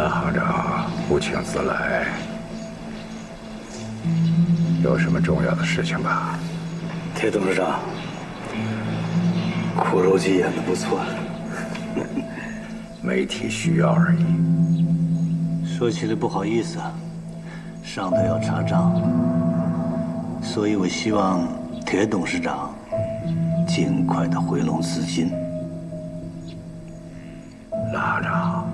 蓝行长不请自来，有什么重要的事情吧？铁董事长，苦肉计演得不错。媒体需要而已。说起来不好意思啊，上头要查账，所以我希望铁董事长尽快的回笼资金。蓝行长，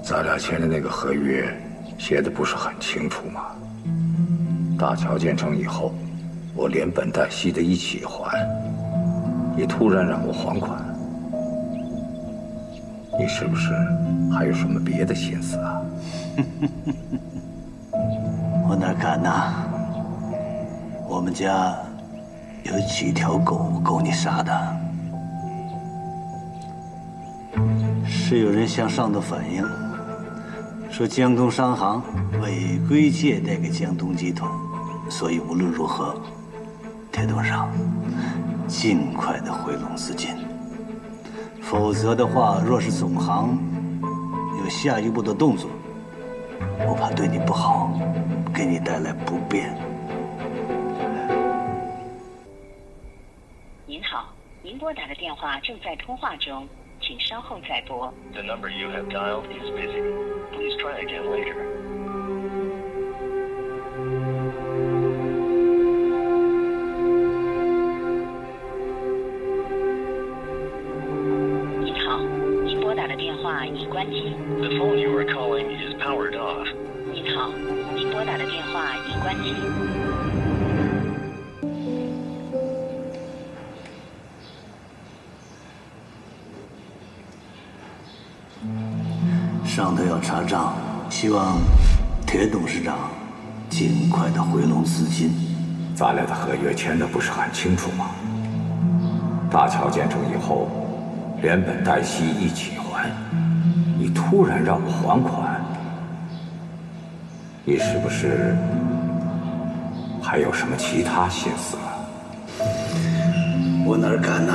咱俩签的那个合约写的不是很清楚吗？大桥建成以后，我连本带息的一起还。你突然让我还款，你是不是还有什么别的心思啊？我哪敢呐！我们家有几条狗够你杀的。是有人向上头反映，说江东商行违规借贷给江东集团，所以无论如何，铁董事长尽快的回笼资金，否则的话，若是总行有下一步的动作，我怕对你不好，给你带来不便。您好，您拨打的电话正在通话中，请稍后再拨。The number you have dialed is busy. Please try again later. 您好，您拨打的电话已关机。The phone you are calling is powered off. 您好，您拨打的电话已关机。上头要查账，希望铁董事长尽快的回笼资金。咱俩的合约签的不是很清楚吗？大桥建成以后，连本带息一起还。你突然让我还款，你是不是还有什么其他心思啊？我哪敢呐！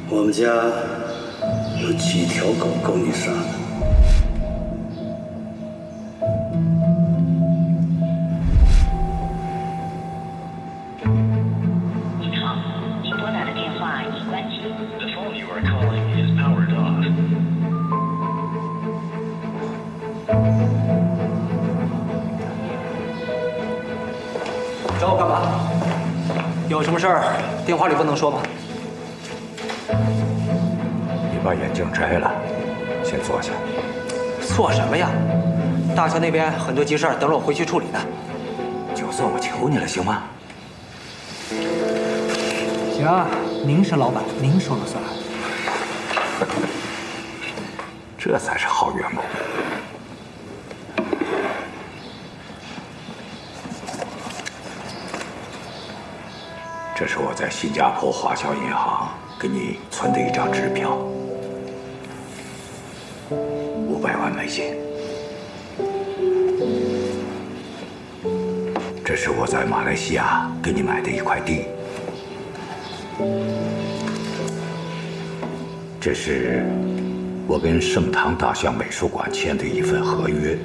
我们家有几条狗够你杀的。您好，您拨打的电话已关机。The phone you are calling is powered off. 找我干嘛？有什么事儿电话里不能说吗？你把眼镜摘了，先坐下。做什么呀？大桥那边很多急事儿等着我回去处理呢。就算我求你了，行吗？行啊，您是老板，您说了算。这才是好员工。这是我在新加坡华侨银行给你存的一张支票，500万美金。这是我在马来西亚给你买的一块地。这是我跟盛唐大象美术馆签的一份合约，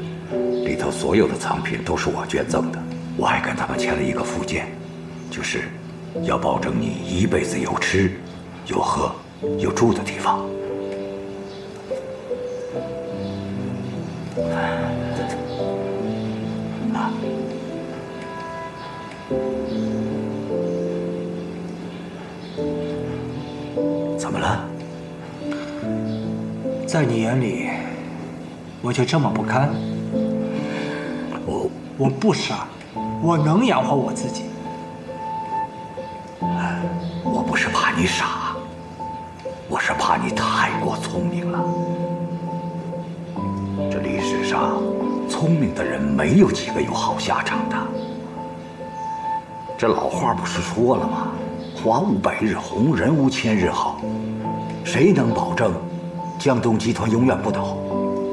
里头所有的藏品都是我捐赠的。我还跟他们签了一个附件，就是要保证你一辈子有吃、有喝、有住的地方。啊，怎么了？在你眼里，我就这么不堪？我不傻，我能养活我自己。我不是怕你傻，我是怕你太过聪明了。这历史上，聪明的人没有几个有好下场的。这老话不是说了吗？花无百日红，人无千日好。谁能保证江东集团永远不倒？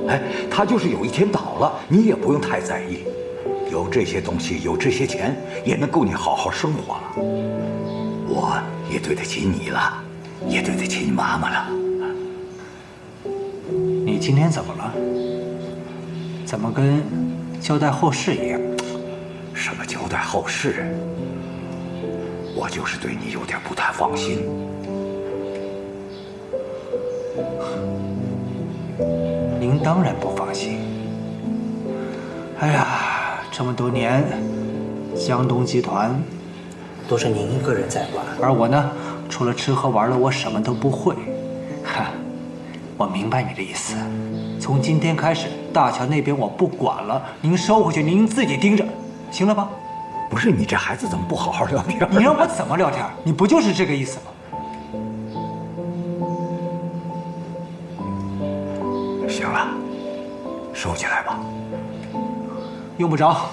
哎，他就是有一天倒了，你也不用太在意。有这些东西，有这些钱，也能够你好好生活了。我也对得起你了，也对得起你妈妈了。今天怎么了？怎么跟交代后事一样？什么交代后事？我就是对你有点不太放心。您当然不放心。哎呀，这么多年，江东集团都是您一个人在管，而我呢，除了吃喝玩乐，我什么都不会。哈，我明白你的意思。从今天开始，大乔那边我不管了，您收回去，您自己盯着，行了吧？不是你这孩子怎么不好好聊天？你让我怎么聊天？你不就是这个意思吗？行了，收起来吧。用不着。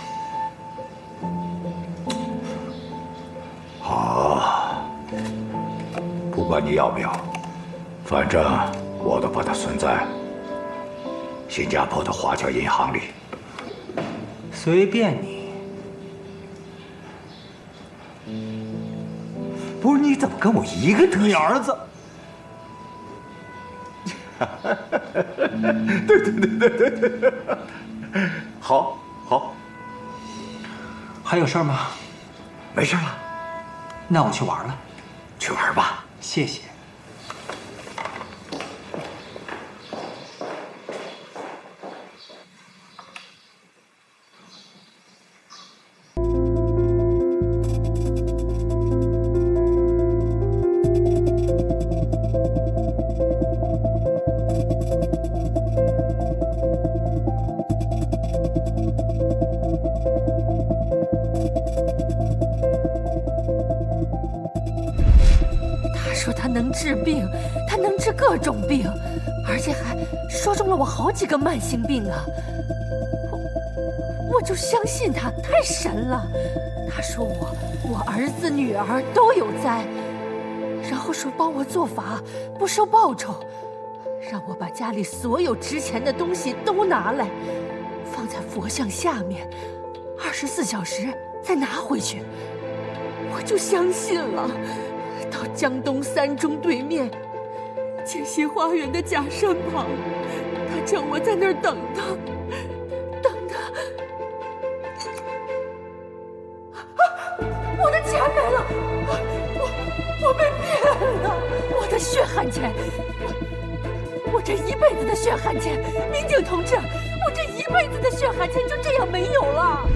好，不管你要不要，反正我都把它存在新加坡的华侨银行里。随便你。不是你怎么跟我一个德行？你儿子。对，好，好。还有事儿吗？没事了。那我去玩了。去玩吧。谢谢。能治病，他能治各种病，而且还说中了我好几个慢性病啊！我就相信他，太神了。他说我儿子女儿都有灾，然后说帮我做法不收报酬，让我把家里所有值钱的东西都拿来，放在佛像下面，24小时再拿回去。我就相信了。到江东三中对面建新花园的假山旁，他叫我在那儿等他，等他。我的钱没了，我被骗了，我的血汗钱，我这一辈子的血汗钱，民警同志，我这一辈子的血汗钱就这样没有了。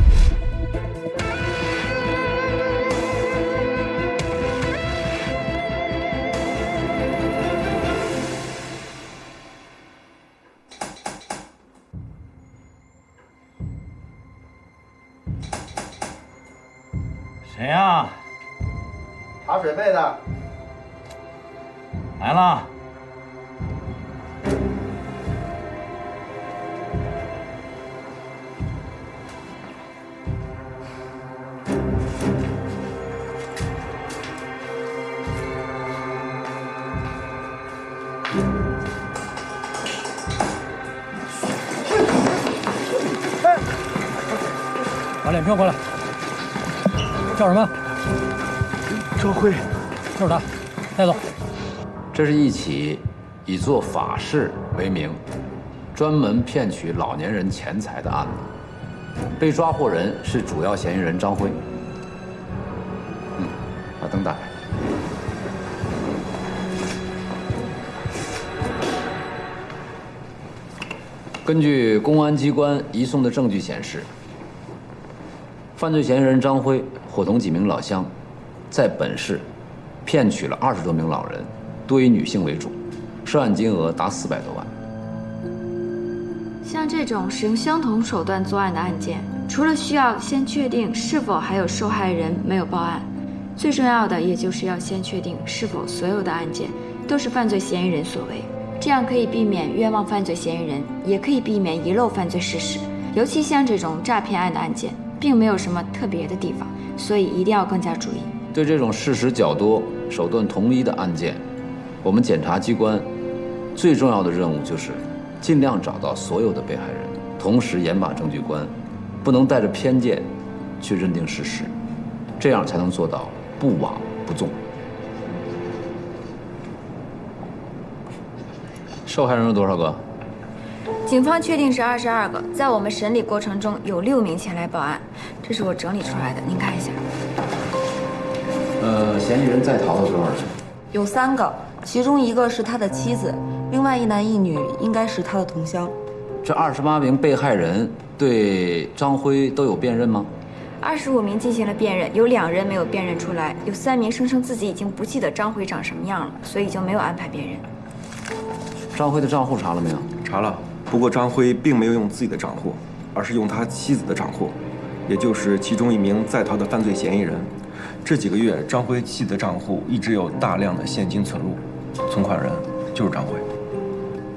谁呀？查水费的。来了。把脸转过来。叫什么？周辉，就是他，带走。这是一起以做法事为名，专门骗取老年人钱财的案子。被抓获人是主要嫌疑人张辉。把灯打开。根据公安机关移送的证据显示，犯罪嫌疑人张辉伙同几名老乡，在本市骗取了20多名老人，多以女性为主，涉案金额达400多万。像这种使用相同手段作案的案件，除了需要先确定是否还有受害人没有报案，最重要的也就是要先确定是否所有的案件都是犯罪嫌疑人所为，这样可以避免冤枉犯罪嫌疑人，也可以避免遗漏犯罪事实。尤其像这种诈骗案的案件，并没有什么特别的地方，所以一定要更加注意。对这种事实较多、手段同一的案件，我们检察机关最重要的任务就是尽量找到所有的被害人，同时严把证据关，不能带着偏见去认定事实，这样才能做到不枉不纵。受害人有多少个？警方确定是22个，在我们审理过程中有6名前来报案，这是我整理出来的，您看一下。嫌疑人在逃的多少人？有3个，其中1个是他的妻子，另外1男1女应该是他的同乡。这28名被害人对张辉都有辨认吗？25名进行了辨认，有2人没有辨认出来，有3名声称自己已经不记得张辉长什么样了，所以就没有安排辨认。张辉的账户查了没有？查了，不过张辉并没有用自己的账户，而是用他妻子的账户，也就是其中1名在逃的犯罪嫌疑人。这几个月，张辉妻子的账户一直有大量的现金存入，存款人就是张辉。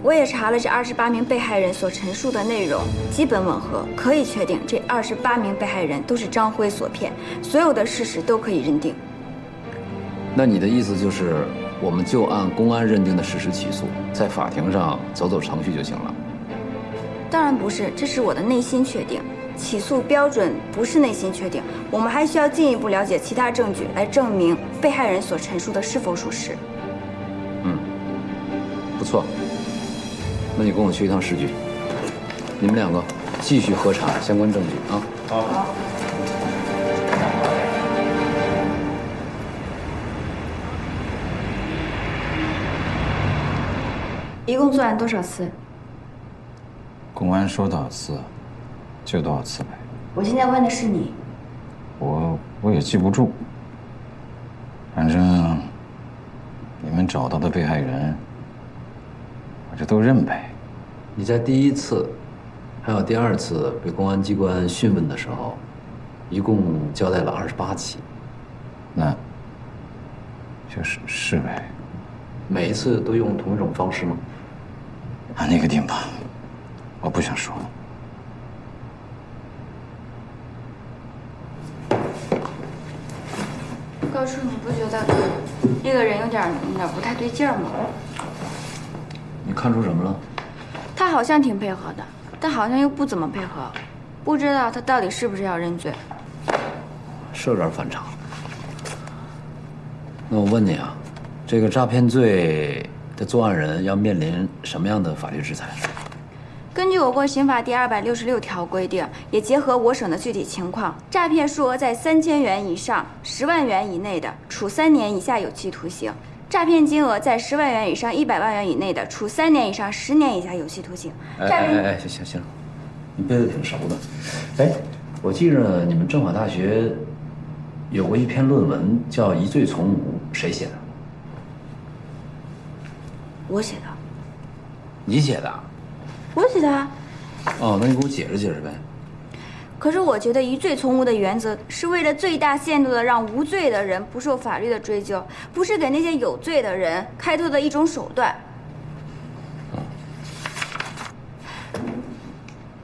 我也查了这28名被害人所陈述的内容，基本吻合，可以确定这28名被害人都是张辉所骗，所有的事实都可以认定。那你的意思就是，我们就按公安认定的事实起诉，在法庭上走走程序就行了？当然不是，这是我的内心确定。起诉标准不是内心确定，我们还需要进一步了解其他证据来证明被害人所陈述的是否属实。不错。那你跟我去一趟市局，你们2个继续核查相关证据啊。好。一共作案多少次？公安说多少次，就多少次呗。我现在问的是你。我也记不住，反正你们找到的被害人，我这都认呗。你在第1次，还有第2次被公安机关讯问的时候，一共交代了28起。那就是呗。每一次都用同一种方式吗？按那个定吧，我不想说。高叔，你不觉得这个人有点不太对劲儿吗？你看出什么了？他好像挺配合的，但好像又不怎么配合，不知道他到底是不是要认罪。是有点反常。那我问你啊，这个诈骗罪的作案人要面临什么样的法律制裁？根据我国刑法第266条规定，也结合我省的具体情况，诈骗数额在3000元以上10万元以内的，处3年以下有期徒刑；诈骗金额在10万元以上100万元以内的，处3年以上10年以下有期徒刑。行，你背得挺熟的。我记着你们政法大学有过一篇论文叫《疑罪从无》，谁写的？我写的。你写的？我写的啊。哦，那你给我解释解释呗。可是我觉得疑罪从无的原则是为了最大限度的让无罪的人不受法律的追究，不是给那些有罪的人开脱的一种手段。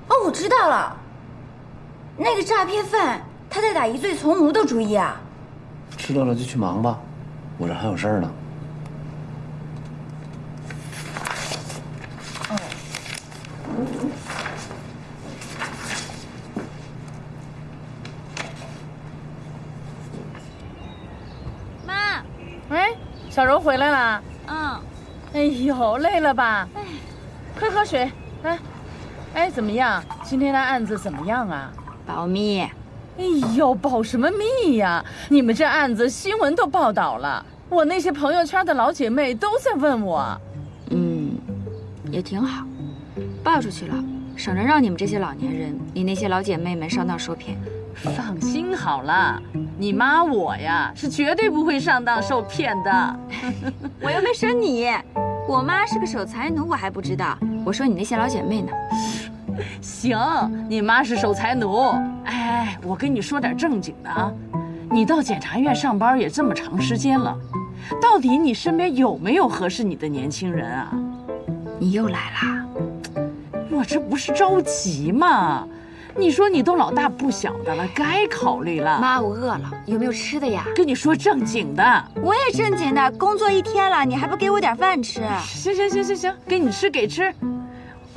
哦，我知道了，那个诈骗犯他在打疑罪从无的主意啊。知道了就去忙吧，我这还有事儿呢。妈，喂，小柔回来了。哎呦，累了吧？快喝水，来。怎么样？今天的案子怎么样啊？保密。哎呦，保什么密呀？你们这案子新闻都报道了，我那些朋友圈的老姐妹都在问我。也挺好，报出去了，省着让你们这些老年人，你那些老姐妹们上当受骗。放心好了，你妈我呀是绝对不会上当受骗的。我又没说你，我妈是个守财奴，我还不知道。我说你那些老姐妹呢。行，你妈是守财奴。我跟你说点正经的啊，你到检察院上班也这么长时间了，到底你身边有没有合适你的年轻人啊？你又来啦！我这不是着急吗？你说你都老大不小的了，该考虑了。妈，我饿了，有没有吃的呀？跟你说正经的。我也正经的，工作1天了，你还不给我点饭吃？行，给你吃，给吃。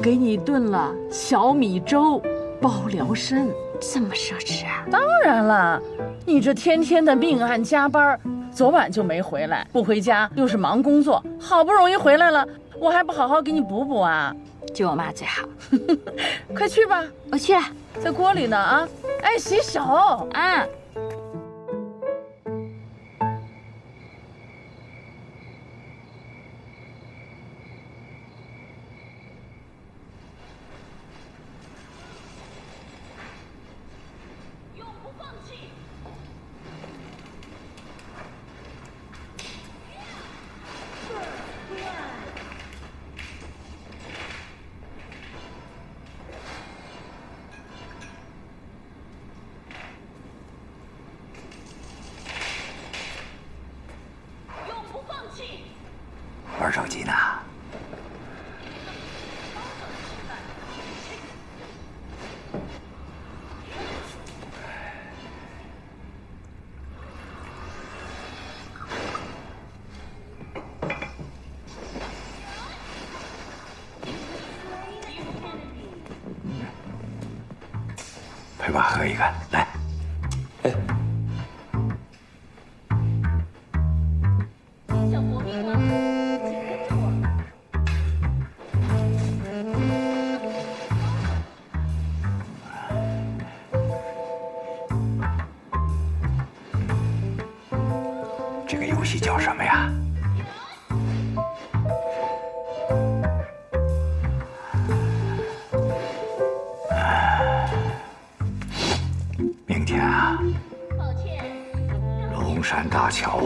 给你炖了小米粥，包疗参。这么奢侈啊？当然了，你这天天的命案加班，昨晚就没回来，不回家又是忙工作，好不容易回来了，我还不好好给你补补啊？就我妈最好。快去吧，我去了，在锅里呢啊！哎，洗手啊。玩手机呢？陪爸喝一个，来。哎。这个游戏叫什么呀？明天啊，龙山大桥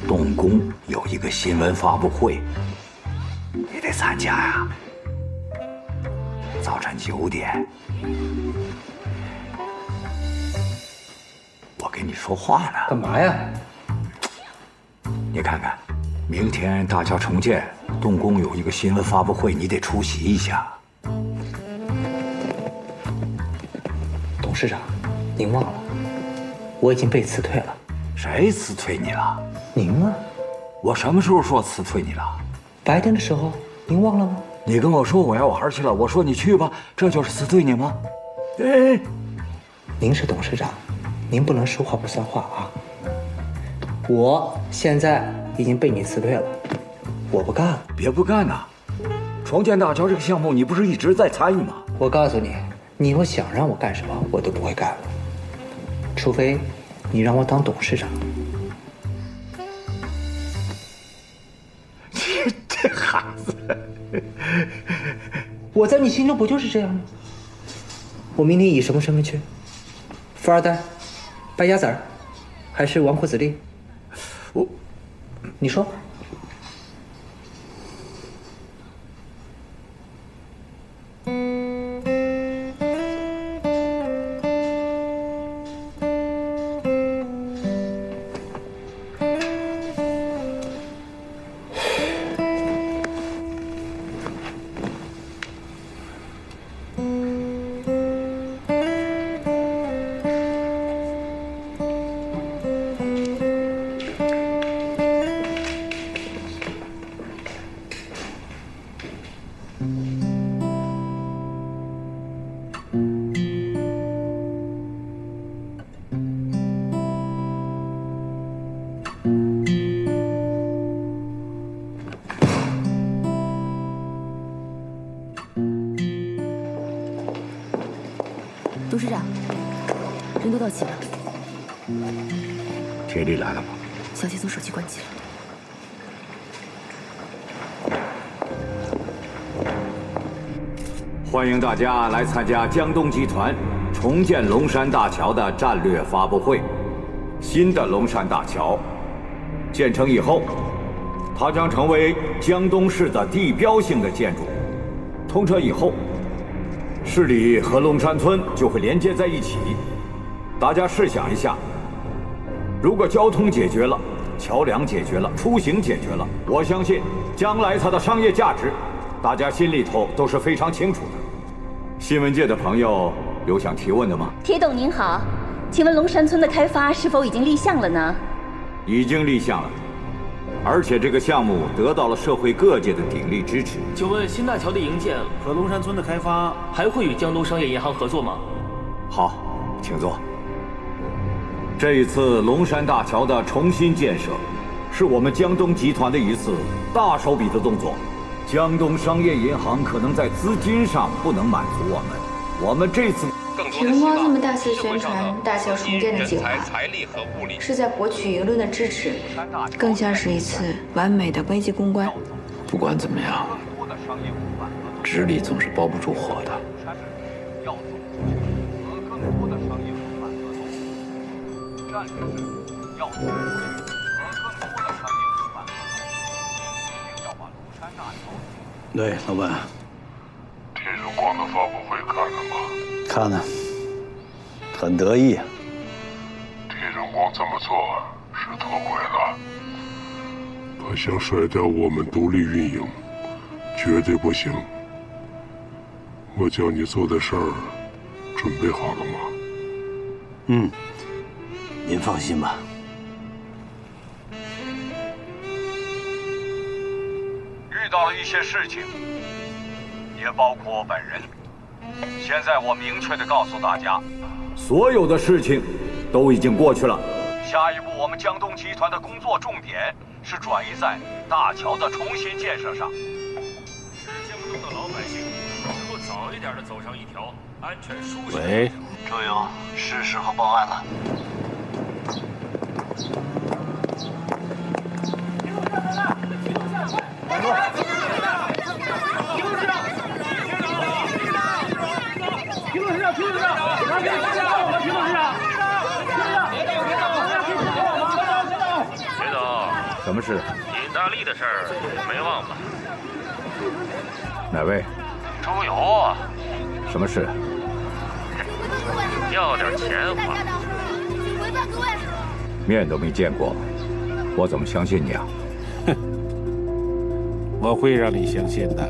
动工有一个新闻发布会，你得参加呀。早晨9点，我跟你说话呢。干嘛呀？你看看，明天大桥重建动工有一个新闻发布会，你得出席一下。董事长，您忘了，我已经被辞退了。谁辞退你了？您啊。我什么时候说辞退你了？白天的时候，您忘了吗？你跟我说我要玩去了，我说你去吧，这就是辞退你吗？哎，您是董事长，您不能说话不算话啊。我现在已经被你辞退了，我不干了。别不干呐！重建大桥这个项目，你不是一直在参与吗？我告诉你，你要想让我干什么，我都不会干了，除非你让我当董事长。这孩子，我在你心中不就是这样吗？我明天以什么身份去？富二代、败家子儿，还是纨绔子弟？你说。董事长，人都到齐了。铁力来了吗？小谢从手机关机了。欢迎大家来参加江东集团重建龙山大桥的战略发布会。新的龙山大桥建成以后，它将成为江东市的地标性的建筑。通车以后，市里和龙山村就会连接在一起。大家试想一下，如果交通解决了，桥梁解决了，出行解决了，我相信将来它的商业价值，大家心里头都是非常清楚的。新闻界的朋友有想提问的吗？铁董您好，请问龙山村的开发是否已经立项了呢？已经立项了，而且这个项目得到了社会各界的鼎力支持。请问新大桥的营建和龙山村的开发还会与江东商业银行合作吗？好，请坐。这一次龙山大桥的重新建设，是我们江东集团的一次大手笔的动作。江东商业银行可能在资金上不能满足我们这次许荣光他们大肆宣传大校重建的计划，是在博取舆论的支持，更像是一次完美的危机公关。不管怎么样，纸里总是包不住火的。对，老板。铁荣光的发布会看了吗？看了，很得意。铁荣光这么做是脱轨了，他想甩掉我们独立运营，绝对不行。我叫你做的事儿，准备好了吗？嗯，您放心吧。遇到了一些事情，也包括我本人。现在我明确地告诉大家，所有的事情都已经过去了。下一步，我们江东集团的工作重点是转移在大桥的重新建设上。使江东的老百姓能够早一点地走上一条安全舒适。喂，周勇，是时候报案了。别走！什么事？尹大力的事儿没忘吧？哪位？周游啊！什么事？要点钱花。面都没见过，我怎么相信你啊？哼，我会让你相信的。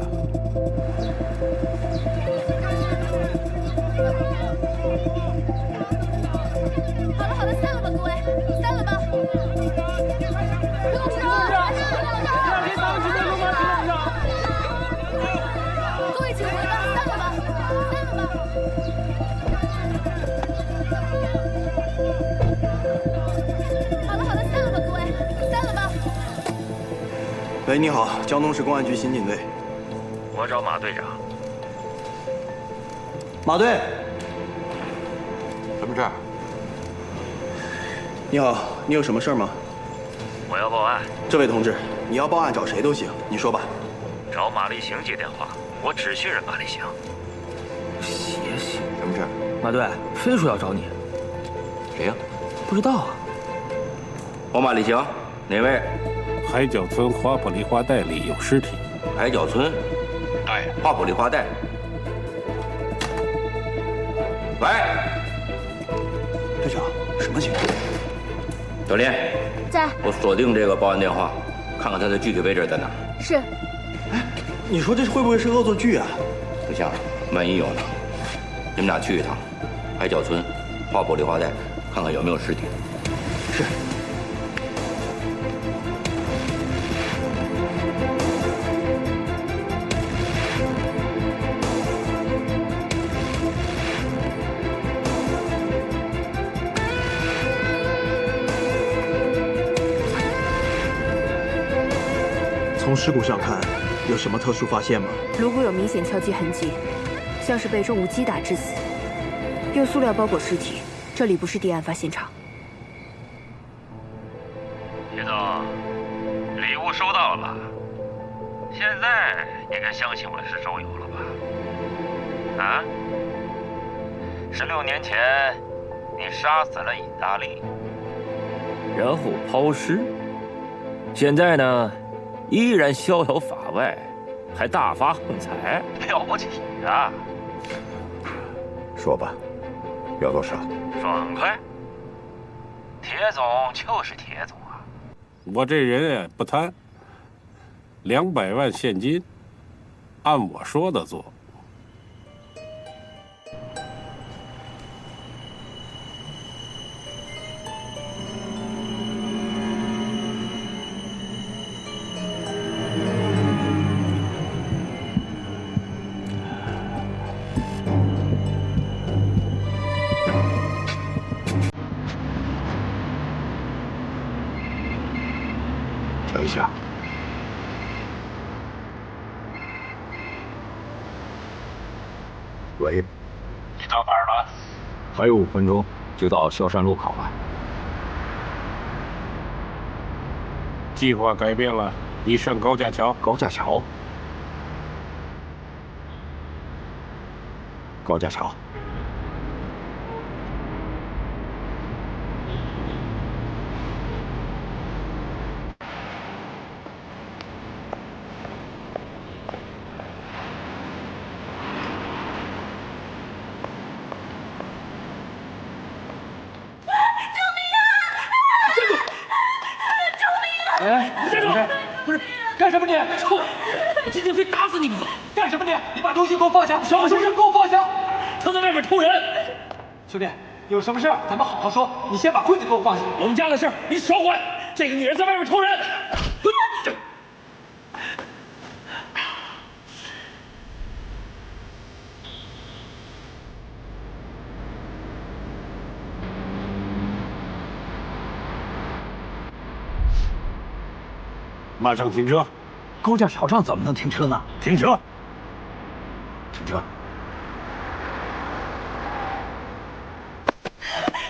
好了，散了吧，各位，散了吧。徐董事长，各位请回吧，散了吧，散了吧。好了，散了吧，各位，散了吧。喂，你好，江东市公安局刑警队。我找马队长。马队。什么事儿？你好，你有什么事吗？我要报案。这位同志，你要报案找谁都行，你说吧。找马立行接电话，我只信任马立行。邪性。什么事儿？马队，非说要找你。谁呀？不知道啊。我马立行，哪位？海角村花圃梨花带里有尸体。海角村？对，花圃梨花带。喂，队长，什么情况？小林，在。我锁定这个报案电话，看看他的具体位置在哪。是。哎，你说这会不会是恶作剧啊？不像，万一有呢？你们俩去一趟，海角村花圃梨花带，看看有没有尸体。是。从尸骨上看，有什么特殊发现吗？颅骨有明显敲击痕迹，像是被重物击打致死。用塑料包裹尸体，这里不是第案发现场。铁总，礼物收到了吧？现在你该相信我是周游了吧？啊？16年前，你杀死了尹大力，然后抛尸。现在呢？依然逍遥法外，还大发横财，了不起啊！说吧，要多少？爽快！铁总就是铁总啊！我这人不贪，200万现金，按我说的做。等一下，喂，你到哪儿了？还有5分钟就到萧山路口了。计划改变了，你上高架桥。高架桥。高架桥。不是干什么你？我今天非打死你不可！干什么你？你把东西给我放下！什么事？给我放下！他在外面偷人。兄弟，有什么事咱们好好说。你先把棍子给我放下。我们家的事你少管。这个女人在外面偷人。马上停车！高架桥上怎么能停车呢？停车！停车！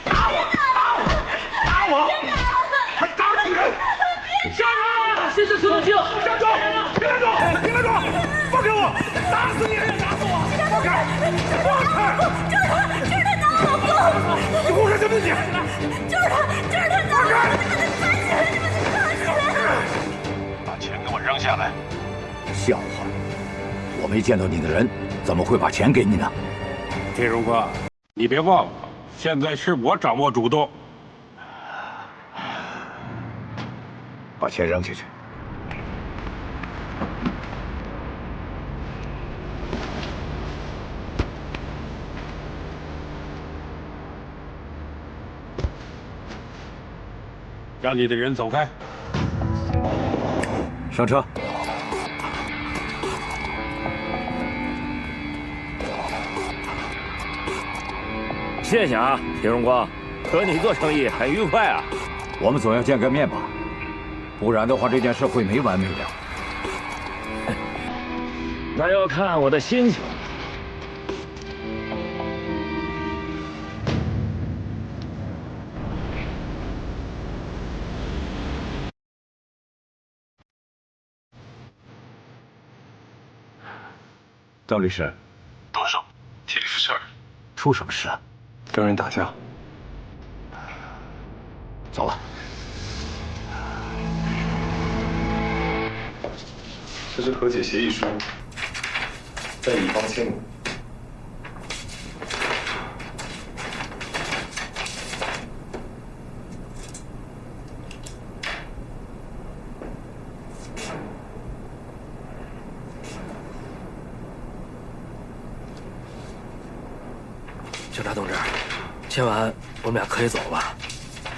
打我！还打女人！杀人！先生，请冷静！站住！别拦住！别拦住！放开我！打死你！打死我！放开！放开！就是他打我老公！你胡说什么你？就是他打我！你们站起来！把钱给我扔下来！笑话！我没见到你的人，怎么会把钱给你呢？铁荣哥，你别忘了，现在是我掌握主动。把钱扔下去。让你的人走开。上车。谢谢啊，铁荣光，和你做生意很愉快啊。我们总要见个面吧，不然的话这件事会没完没了。那要看我的心情。邓律师，动手，体力出事儿。出什么事啊？跟人打架。走了。这是和解协议书，在乙方签名。警察同志，签完我们俩可以走了吧？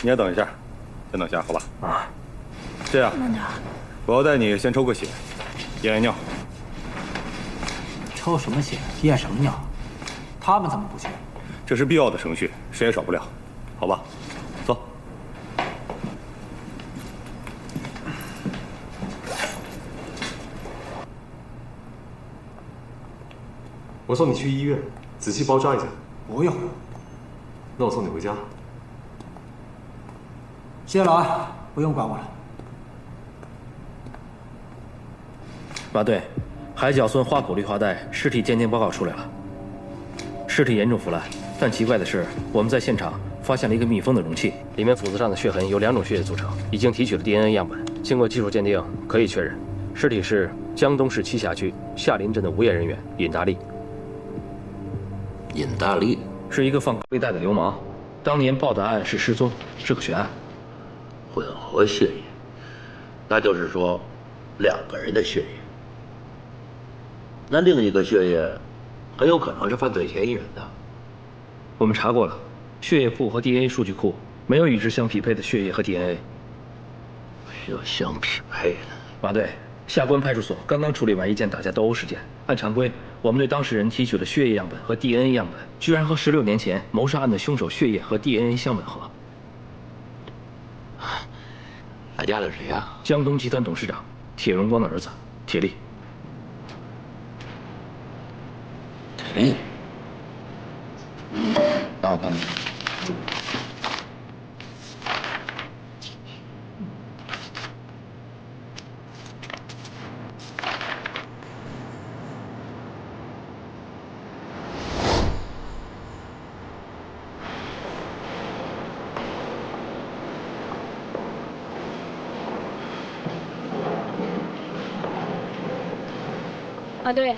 你也等一下，先等下，好吧？啊，这样，慢点。我要带你先抽个血，验验尿。抽什么血？验什么尿？他们怎么不去？这是必要的程序，谁也少不了，好吧？走。我送你去医院，仔细包扎一下。不用。那我送你回家。谢谢老安，不用管我了。马队，海角村花果绿化带尸体鉴定报告出来了，尸体严重腐烂，但奇怪的是，我们在现场发现了一个密封的容器，里面斧子上的血痕由2种血液组成，已经提取了 DNA 样本，经过技术鉴定，可以确认，尸体是江东市栖霞区夏林镇的无业人员尹大力。尹大力是一个放高利贷的流氓，当年报的案是失踪，是个悬案。混合血液，那就是说2个人的血液。那另一个血液很有可能是犯罪嫌疑人的。我们查过了，血液库和 DNA 数据库没有与之相匹配的血液和 DNA。没有相匹配的。马队，下关派出所刚刚处理完一件打架斗殴事件，按常规，我们对当事人提取的血液样本和 DNA 样本，居然和16年前谋杀案的凶手血液和 DNA 相吻合。打架的谁呀？江东集团董事长铁荣光的儿子铁力。铁力，看看。啊，对，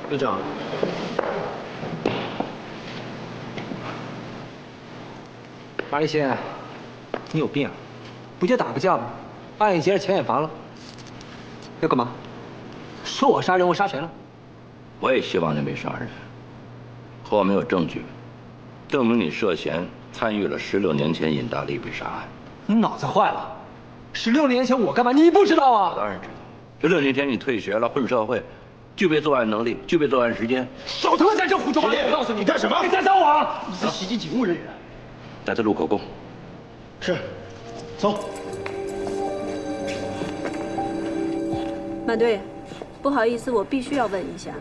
队长，马立新，你有病，不就打个架吗？案一结，钱也罚了，要干嘛？说我杀人，我杀谁了？我也希望你没杀人，可我没有证据证明你涉嫌参与了16年前尹大利被杀案。你脑子坏了？16年前我干嘛？你不知道啊？当然知道。16年前你退学了，混社会，具备作案能力，具备作案时间。少他妈在这胡说八道！我告诉你，你干什么？你在找我！你是袭击警务人员。带他录口供。是，走。马队，不好意思，我必须要问一下，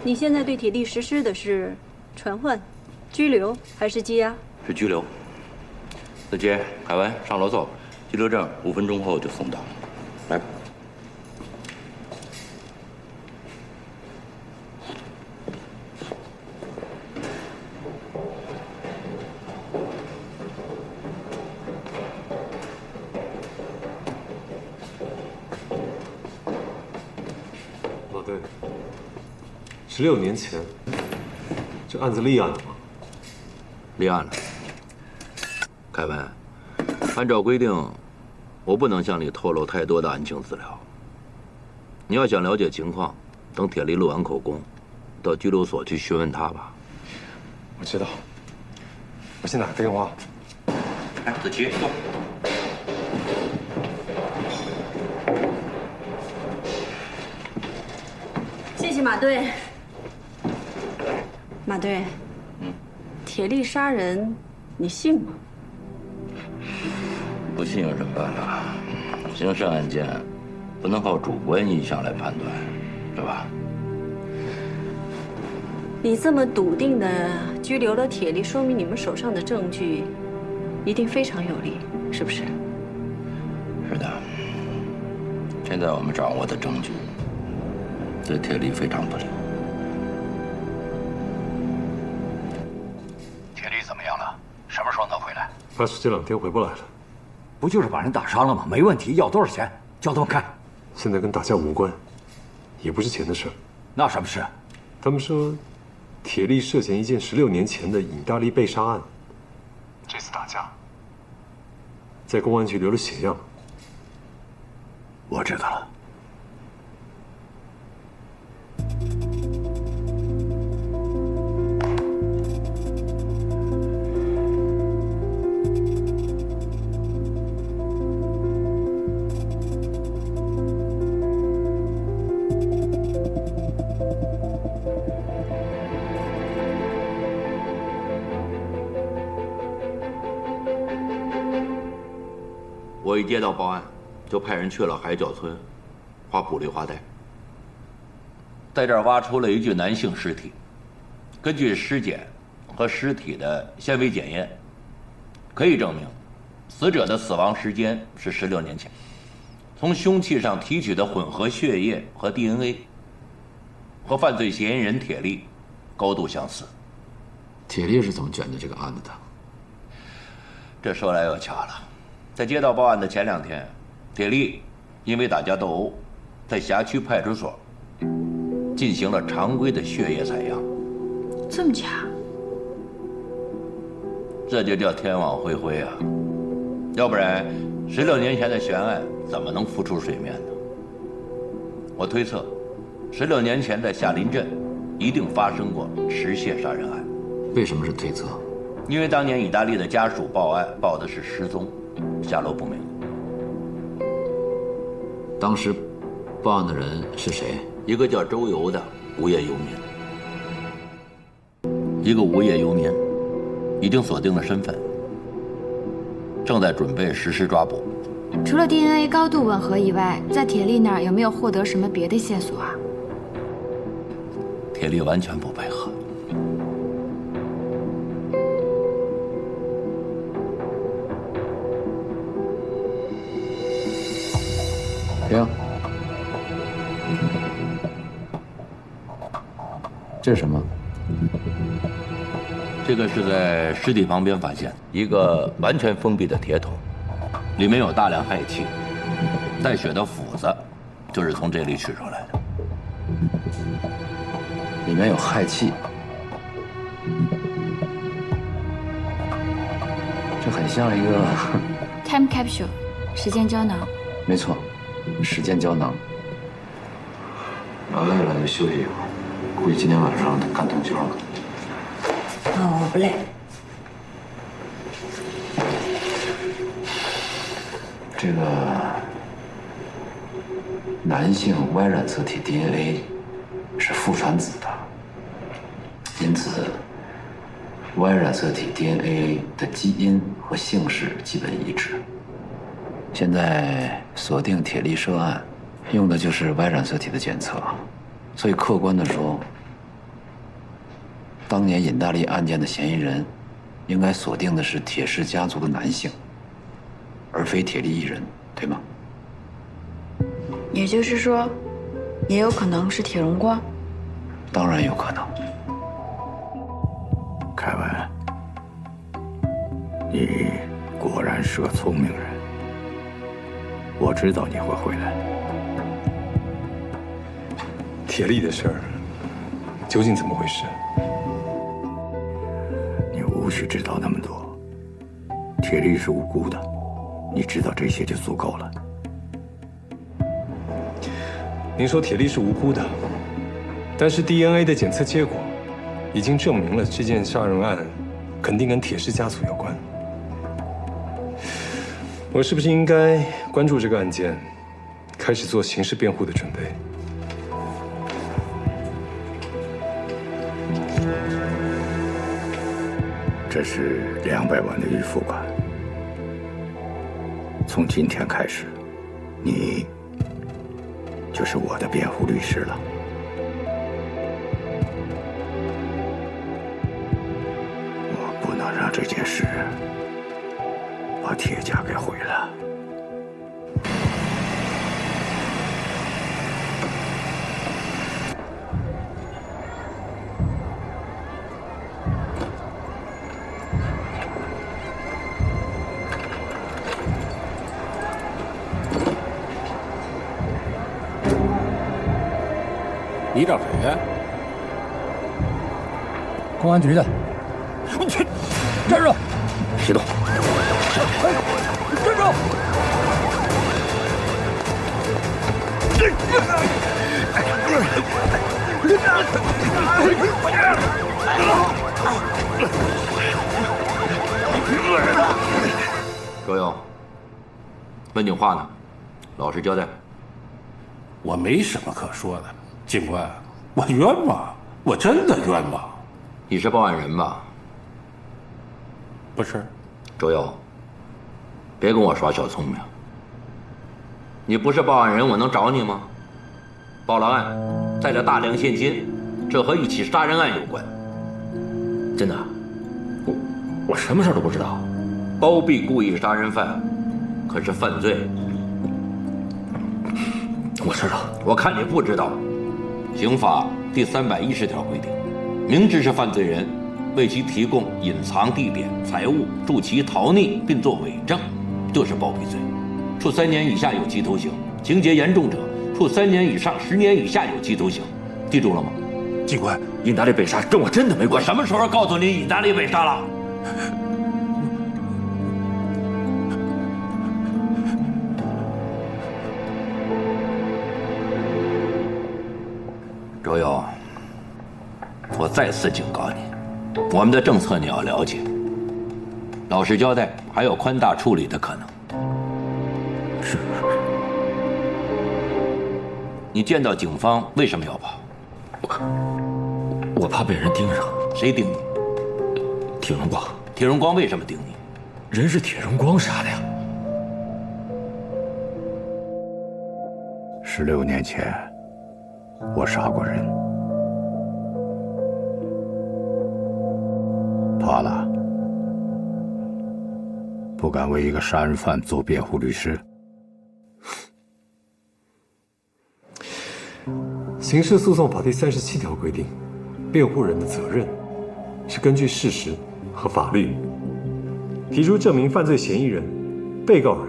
你现在对铁力实施的是传唤、拘留还是羁押？是拘留。子杰、凯文上楼走，拘留证5分钟后就送到。来吧。老队，16年前，这案子立案了吗？立案了。凯文，按照规定，我不能向你透露太多的案情资料。你要想了解情况，等铁力录完口供，到拘留所去询问他吧。我知道，我先打个电话。哎，子琪，坐。谢谢马队。马队，铁力杀人，你信吗？不信有什么办法？刑事案件不能靠主观印象来判断，是吧？你这么笃定的拘留了铁力，说明你们手上的证据一定非常有力，是不是？是的。现在我们掌握的证据对铁力非常不利。铁力怎么样了？什么时候能回来？怕是这2天回不来了。不就是把人打伤了吗？没问题，要多少钱？叫他们开。现在跟打架无关，也不是钱的事。那什么事？他们说，铁力涉嫌一件16年前的尹大利被杀案。这次打架，在公安局留了血样。我知道了。我一接到报案，就派人去了海角村花圃绿化带，在这儿挖出了一具男性尸体。根据尸检和尸体的纤维检验，可以证明死者的死亡时间是16年前。从凶器上提取的混合血液和 DNA， 和犯罪嫌疑人铁力高度相似。铁力是怎么卷进这个案子的？这说来又巧了，在接到报案的前2天，铁力因为打架斗殴，在辖区派出所进行了常规的血液采样。这么巧？这就叫天网恢恢啊！要不然，16年前的悬案怎么能浮出水面呢？我推测，16年前在夏林镇一定发生过持械杀人案。为什么是推测？因为当年意大利的家属报案，报的是失踪，下落不明。当时报案的人是谁？一个叫周游的无业游民。一个无业游民，已经锁定了身份，正在准备实施抓捕。除了 DNA 高度吻合以外，在铁力那儿有没有获得什么别的线索啊？铁力完全不配合。停。这是什么？这个是在尸体旁边发现一个完全封闭的铁桶，里面有大量氦气，带血的斧子就是从这里取出来的。里面有氦气，这很像一个 time capsule 时间胶囊。没错，时间胶囊。累了就休息一会儿，估计今天晚上干通宵了。哦，我不累。这个男性 Y 染色体 DNA 是父传子的，因此 Y 染色体 DNA 的基因和姓氏基本一致。现在锁定铁力涉案，用的就是 Y 染色体的检测，所以客观的说，当年尹大利案件的嫌疑人，应该锁定的是铁氏家族的男性，而非铁力一人，对吗？也就是说，也有可能是铁荣光。当然有可能。凯文，你果然是个聪明人。我知道你会回来。铁力的事儿究竟怎么回事？你无需知道那么多。铁力是无辜的，你知道这些就足够了。您说铁力是无辜的，但是 DNA 的检测结果已经证明了这件杀人案肯定跟铁氏家族有关。我是不是应该关注这个案件，开始做刑事辩护的准备？这是200万的预付款。从今天开始，你就是我的辩护律师了。我不能让这件事把铁家给毁了。你找谁呀？公安局的。你去，站住！别动！站住！周勇，问你话呢，老实交代。我没什么可说的，警官，我冤枉，我真的冤枉。你是报案人吧？不是。周勇，别跟我耍小聪明。你不是报案人，我能找你吗？报了案，带着大量现金，这和一起杀人案有关。真的？我什么事都不知道。包庇故意杀人犯，可是犯罪。我知道。我看你不知道。刑法第310条规定，明知是犯罪人，为其提供隐藏地点、财物，助其逃匿，并作伪证，就是包庇罪，处3年以下有期徒刑；情节严重者，处3年以上10年以下有期徒刑。记住了吗？警官，尹大利被杀跟我真的没关系。我什么时候告诉你尹大利被杀了？周勇，我再次警告你，我们的政策你要了解，老实交代，还有宽大处理的可能。是。你见到警方为什么要跑？我怕被人盯上。谁盯你？铁荣光。铁荣光为什么盯你？人是铁荣光杀的呀。 16年前，我杀过人，怕了？不敢为一个杀人犯做辩护律师？刑事诉讼法第37条规定，辩护人的责任是根据事实和法律，提出证明犯罪嫌疑人、被告人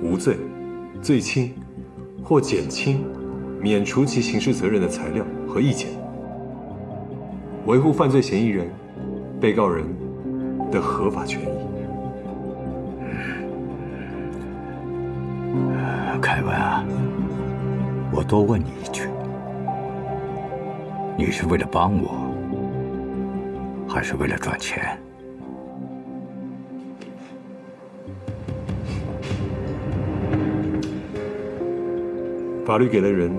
无罪、罪轻或减轻、免除其刑事责任的材料和意见，维护犯罪嫌疑人、被告人的合法权益。凯文啊，我多问你一句，你是为了帮我，还是为了赚钱？法律给了人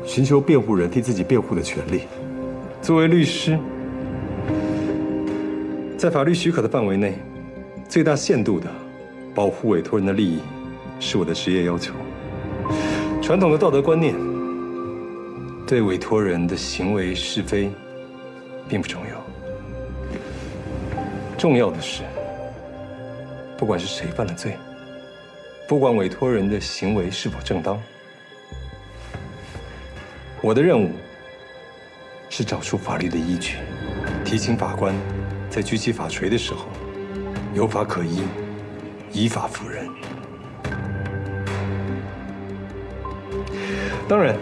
寻求辩护人替自己辩护的权利。作为律师，在法律许可的范围内，最大限度地保护委托人的利益，是我的职业要求。传统的道德观念对委托人的行为是非并不重要，重要的是，不管是谁犯了罪，不管委托人的行为是否正当，我的任务是找出法律的依据，提醒法官在举起法锤的时候有法可依，依法服人。当然，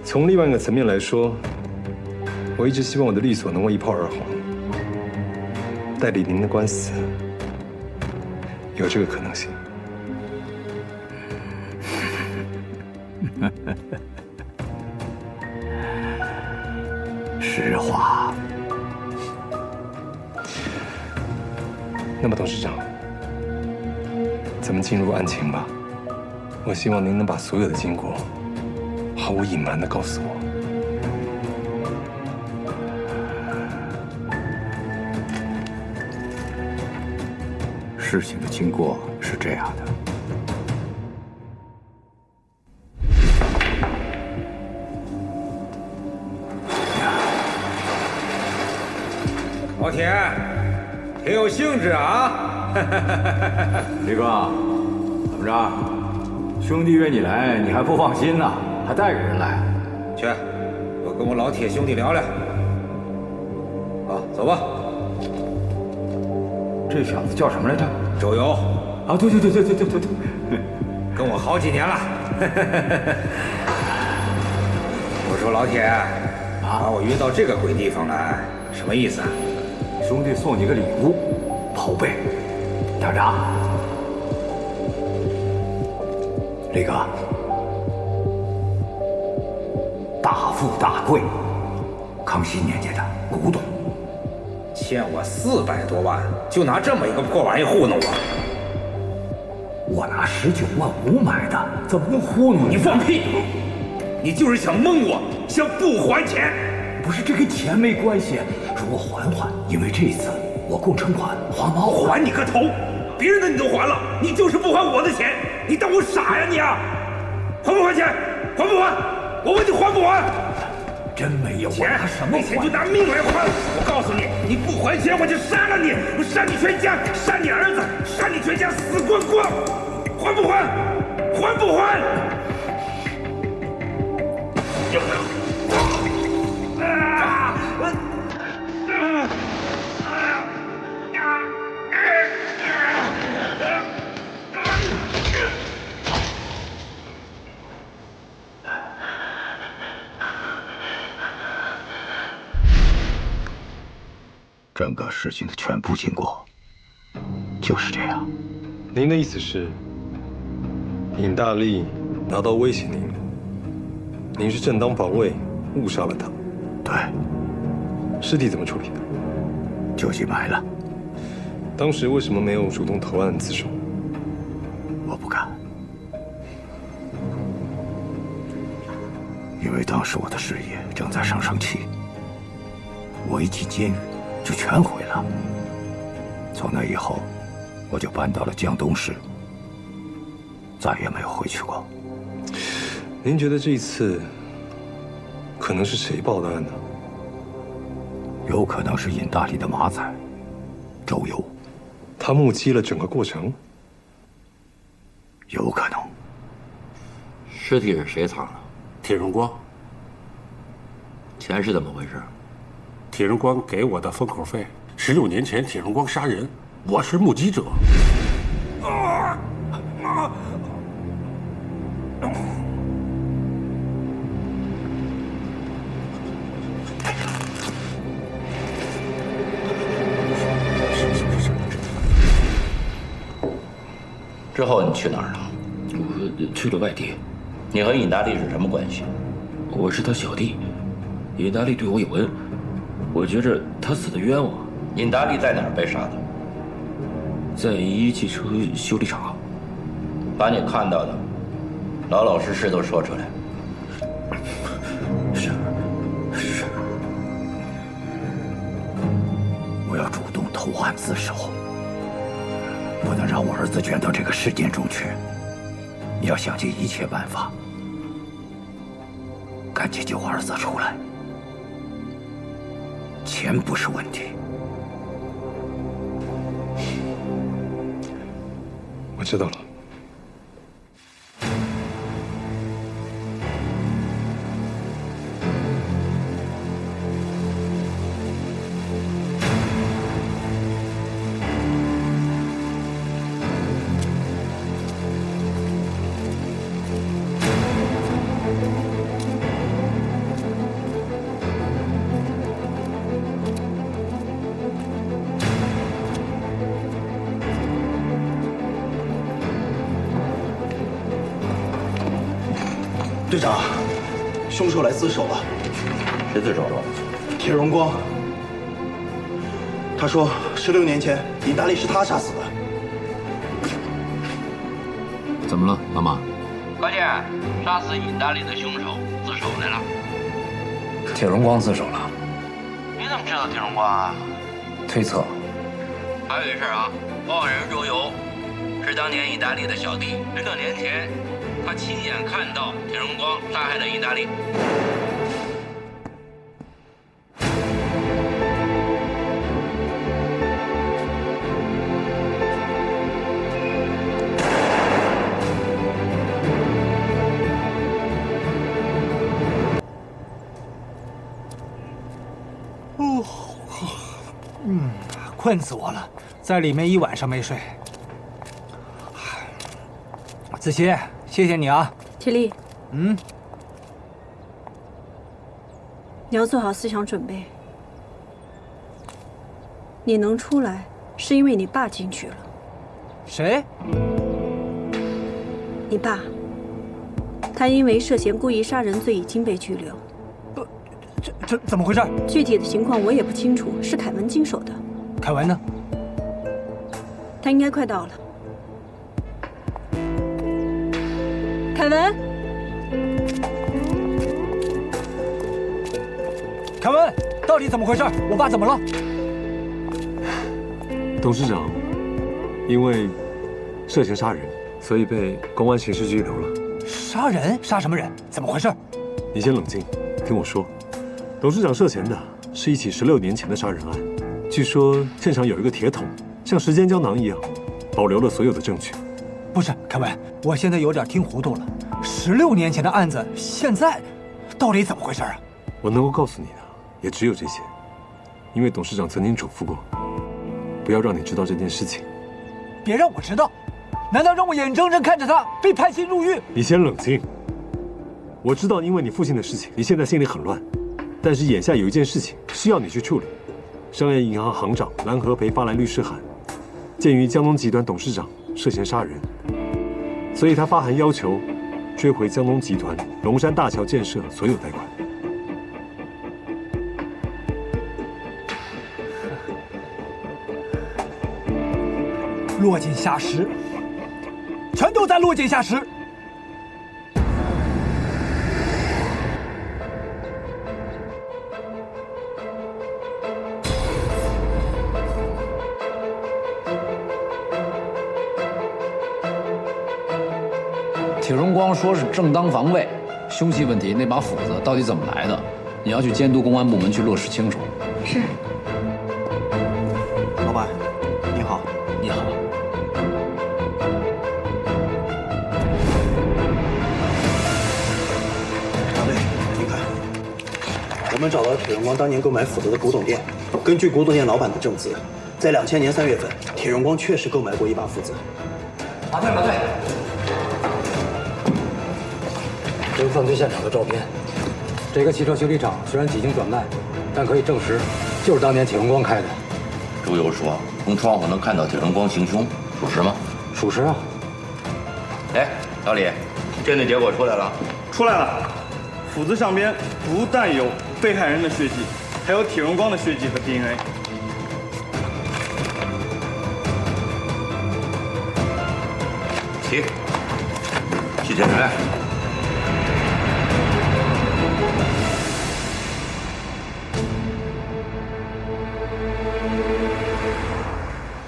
从另外一个层面来说，我一直希望我的律所能够一炮而红，代理您的官司，有这个可能性。实话。那么，董事长，咱们进入案情吧。我希望您能把所有的经过毫无隐瞒地告诉我。事情的经过是这样的。老铁，挺有兴致啊！李哥，怎么着？兄弟约你来，你还不放心呢，还带个人来？去，我跟我老铁兄弟聊聊。好，走吧。这小子叫什么来着？周游。啊，对，跟我好几年了。我说老铁，把我约到这个鬼地方来，什么意思啊？兄弟送你个礼物，宝贝，等着。李哥，大富大贵，康熙年间的古董，欠我400多万，就拿这么一个破玩意糊弄我。我拿19.5万买的，怎么能糊弄你？你放屁！你就是想蒙我，想不还钱。不是，这跟钱没关系，说我还，因为这次我工程款花毛还你个头！别人的你都还了，你就是不还我的钱，你当我傻呀你啊？还不还钱？还不还？我问你还不还？真没有，钱没钱就拿命来还！我告诉你，你不还钱我就杀了你，我杀你全家，杀你儿子，杀你全家，死光光！还不还？还不还？整个事情的全部经过就是这样。您的意思是，尹大力拿刀威胁您的，您是正当防卫，误杀了他。对。尸体怎么处理的？就近埋了。当时为什么没有主动投案自首？我不敢，因为当时我的事业正在上升期，我一进监狱就全毁了。从那以后，我就搬到了江东市，再也没有回去过。您觉得这一次可能是谁报的案呢？有可能是尹大力的马仔周游，他目击了整个过程。有可能。尸体是谁藏的？铁荣光。钱是怎么回事？铁荣光给我的封口费，16年前铁荣光杀人，我是目击者。之后你去哪儿了？我去了外地。你和尹大力是什么关系？我是他小弟，尹大力对我有恩，我觉着他死的冤枉。尹大力在哪儿被杀的？在一汽车修理厂。把你看到的，老老实实都说出来。是。我要主动投案自首，不能让我儿子卷到这个事件中去。你要想尽一切办法，赶紧救我儿子出来。钱不是问题。我知道了。队长，凶手来自首了。谁自首了？铁荣光。他说，16年前尹大力是他杀死的。怎么了，老马？关键，杀死尹大力的凶手自首来了。铁荣光自首了。你怎么知道铁荣光啊？推测。还有一事啊，报案人周游是当年尹大力的小弟，16年前。他亲眼看到铁荣光杀害了尹大力。困死我了，在里面一晚上没睡。子琪，谢谢你啊，铁力。你要做好思想准备。你能出来，是因为你爸进去了。谁？你爸。他因为涉嫌故意杀人罪已经被拘留。这怎么回事？具体的情况我也不清楚，是凯文经手的。凯文呢？他应该快到了。凯文，凯文，到底怎么回事？我爸怎么了？董事长因为涉嫌杀人，所以被公安刑事拘留了。杀人？杀什么人？怎么回事？你先冷静，听我说。董事长涉嫌的是一起16年前的杀人案，据说现场有一个铁桶，像时间胶囊一样，保留了所有的证据。不是，凯文，我现在有点听糊涂了。16年前的案子，现在到底怎么回事啊？我能够告诉你的也只有这些，因为董事长曾经嘱咐过，不要让你知道这件事情。别让我知道？难道让我眼睁睁看着他被判刑入狱？你先冷静。我知道，因为你父亲的事情，你现在心里很乱，但是眼下有一件事情需要你去处理。商业银行行长蓝和培发来律师函，鉴于江东集团董事长涉嫌杀人，所以他发函要求追回江东集团龙山大桥建设所有贷款。落井下石，全都在落井下石。铁荣光说是正当防卫，凶器问题那把斧子到底怎么来的？你要去监督公安部门去落实清楚。是。老板，你好。你好。大队，你看，我们们找到铁荣光当年购买斧子的古董店，根据古董店老板的证词，在2000年3月份，铁荣光确实购买过一把斧子。马队，这是犯罪现场的照片。这个汽车修理厂虽然几经转卖，但可以证实就是当年铁荣光开的。周游说从窗户能看到铁荣光行凶，属实吗？属实啊。哎，老李，鉴定结果出来了。出来了，斧子上边不但有被害人的血迹，还有铁荣光的血迹和 DNA。起，去检查。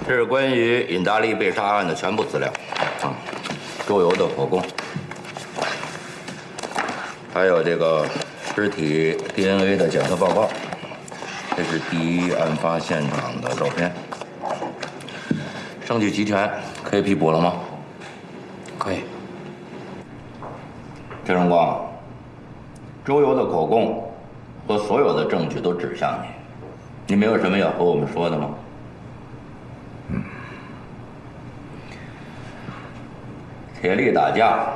这是关于尹大力被杀案的全部资料，周游的口供，还有这个尸体 DNA 的检测报告。这是第一案发现场的照片，证据齐全，可以批捕了吗？可以。铁荣光，周游的口供和所有的证据都指向你，你没有什么要和我们说的吗？铁力打架，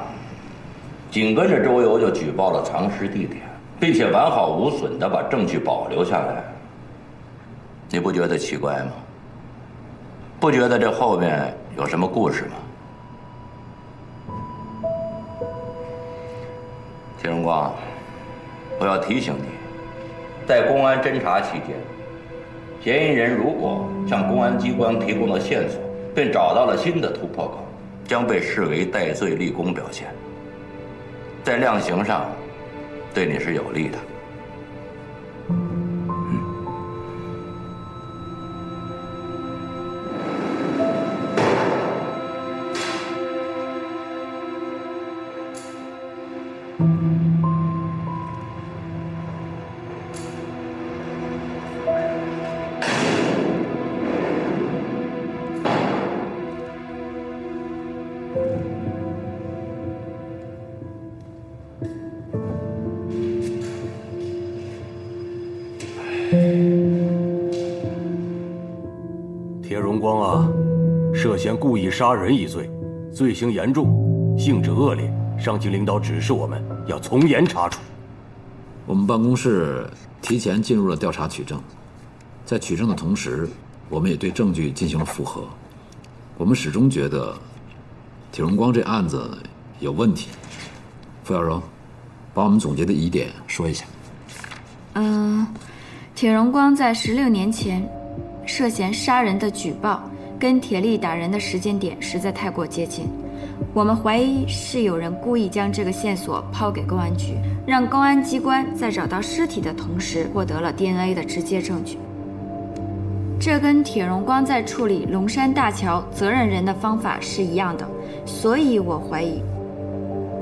紧跟着周游就举报了藏尸地点，并且完好无损地把证据保留下来。你不觉得奇怪吗？不觉得这后面有什么故事吗？铁荣光，我要提醒你，在公安侦查期间，嫌疑人如果向公安机关提供了线索，并找到了新的突破口，将被视为戴罪立功表现，在量刑上对你是有利的。铁荣光啊，涉嫌故意杀人一罪，罪行严重，性质恶劣。上级领导指示我们要从严查处。我们办公室提前进入了调查取证，在取证的同时，我们也对证据进行了复核。我们始终觉得铁荣光这案子有问题。傅小柔，把我们总结的疑点说一下。铁荣光在16年前涉嫌杀人的举报跟铁力打人的时间点实在太过接近，我们怀疑是有人故意将这个线索抛给公安局，让公安机关在找到尸体的同时获得了 DNA 的直接证据。这跟铁荣光在处理龙山大桥责任人的方法是一样的，所以我怀疑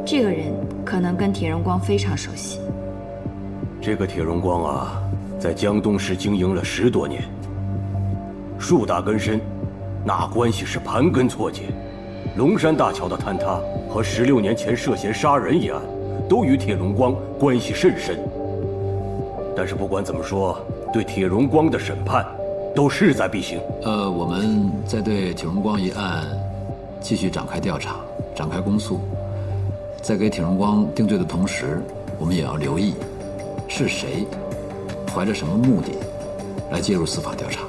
这个人可能跟铁荣光非常熟悉。这个铁荣光啊，在江东市经营了10多年，树大根深，那关系是盘根错节。龙山大桥的坍塌和16年前涉嫌杀人一案，都与铁荣光关系甚深。但是不管怎么说，对铁荣光的审判都势在必行。我们在对铁荣光一案继续展开调查，展开公诉。在给铁荣光定罪的同时，我们也要留意是谁怀着什么目的来介入司法调查。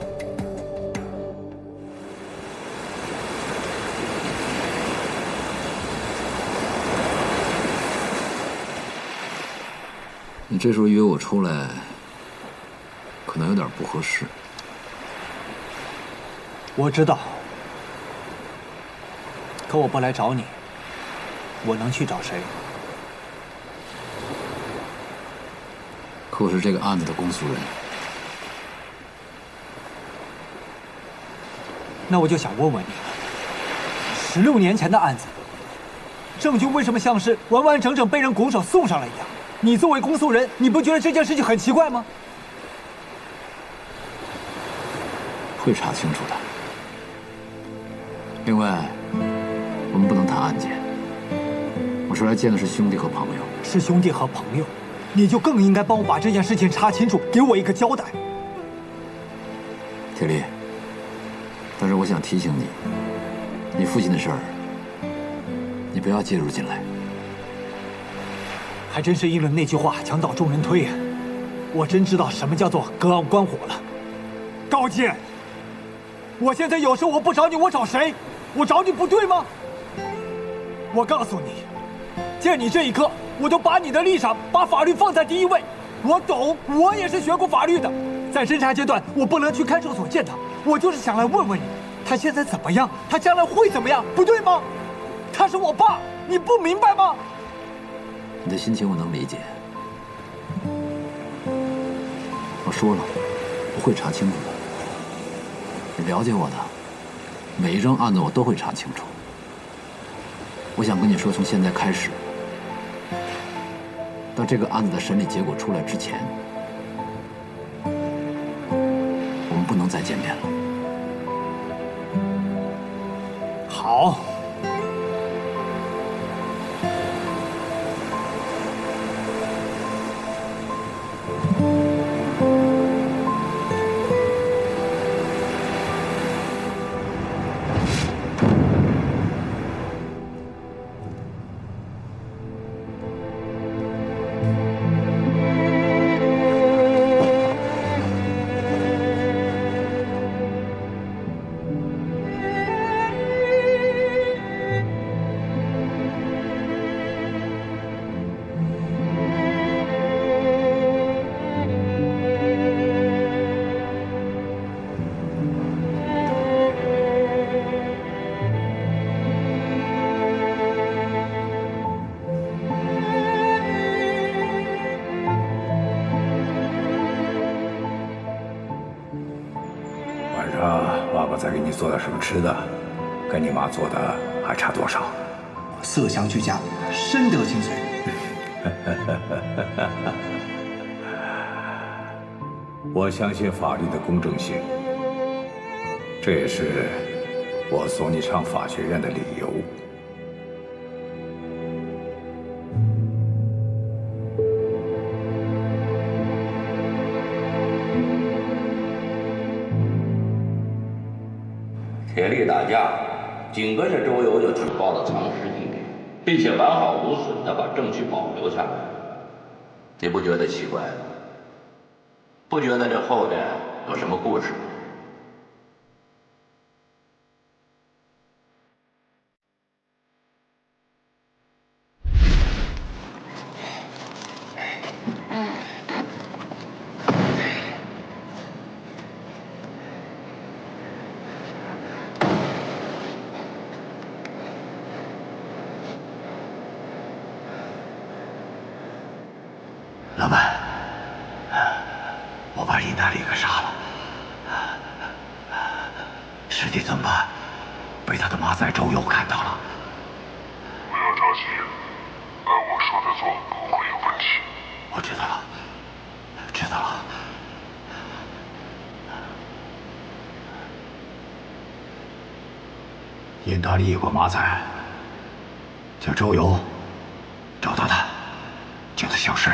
你这时候约我出来，可能有点不合适。我知道，可我不来找你，我能去找谁？可我是这个案子的公诉人。那我就想问问你，16年前的案子，证据为什么像是完完整整被人拱手送上来一样？你作为公诉人，你不觉得这件事情很奇怪吗？会查清楚的。另外，我们不能谈案件。我说来见的是兄弟和朋友。是兄弟和朋友，你就更应该帮我把这件事情查清楚，给我一个交代。铁力，但是我想提醒你，你父亲的事儿，你不要介入进来。还真是应了那句话“墙倒众人推”呀！我真知道什么叫做隔岸观火了。高健，我现在有事我不找你，我找谁？我找你不对吗？我告诉你，见你这一刻，我都把你的立场、把法律放在第一位。我懂，我也是学过法律的。在侦查阶段，我不能去看守所见他，我就是想来问问你，他现在怎么样？他将来会怎么样？不对吗？他是我爸，你不明白吗？你的心情我能理解。我说了，我会查清楚的。你了解我的，每一桩案子我都会查清楚。我想跟你说，从现在开始，到这个案子的审理结果出来之前，我们不能再见面了。好。再给你做点什么吃的，跟你妈做的还差多少？色香俱佳，深得精髓。我相信法律的公正性，这也是我送你上法学院的理由。铁力打架，紧跟着周游就举报了藏尸地点，并且完好无损地把证据保留下来。你不觉得奇怪吗？不觉得这后边有什么故事吗？老板，我把伊达里给杀了，尸体怎么办？被他的马仔周游看到了。不要着急，按我说的做，不会有问题。我知道了，知道了。印达里有个马仔，叫周游，找到他，叫他消失。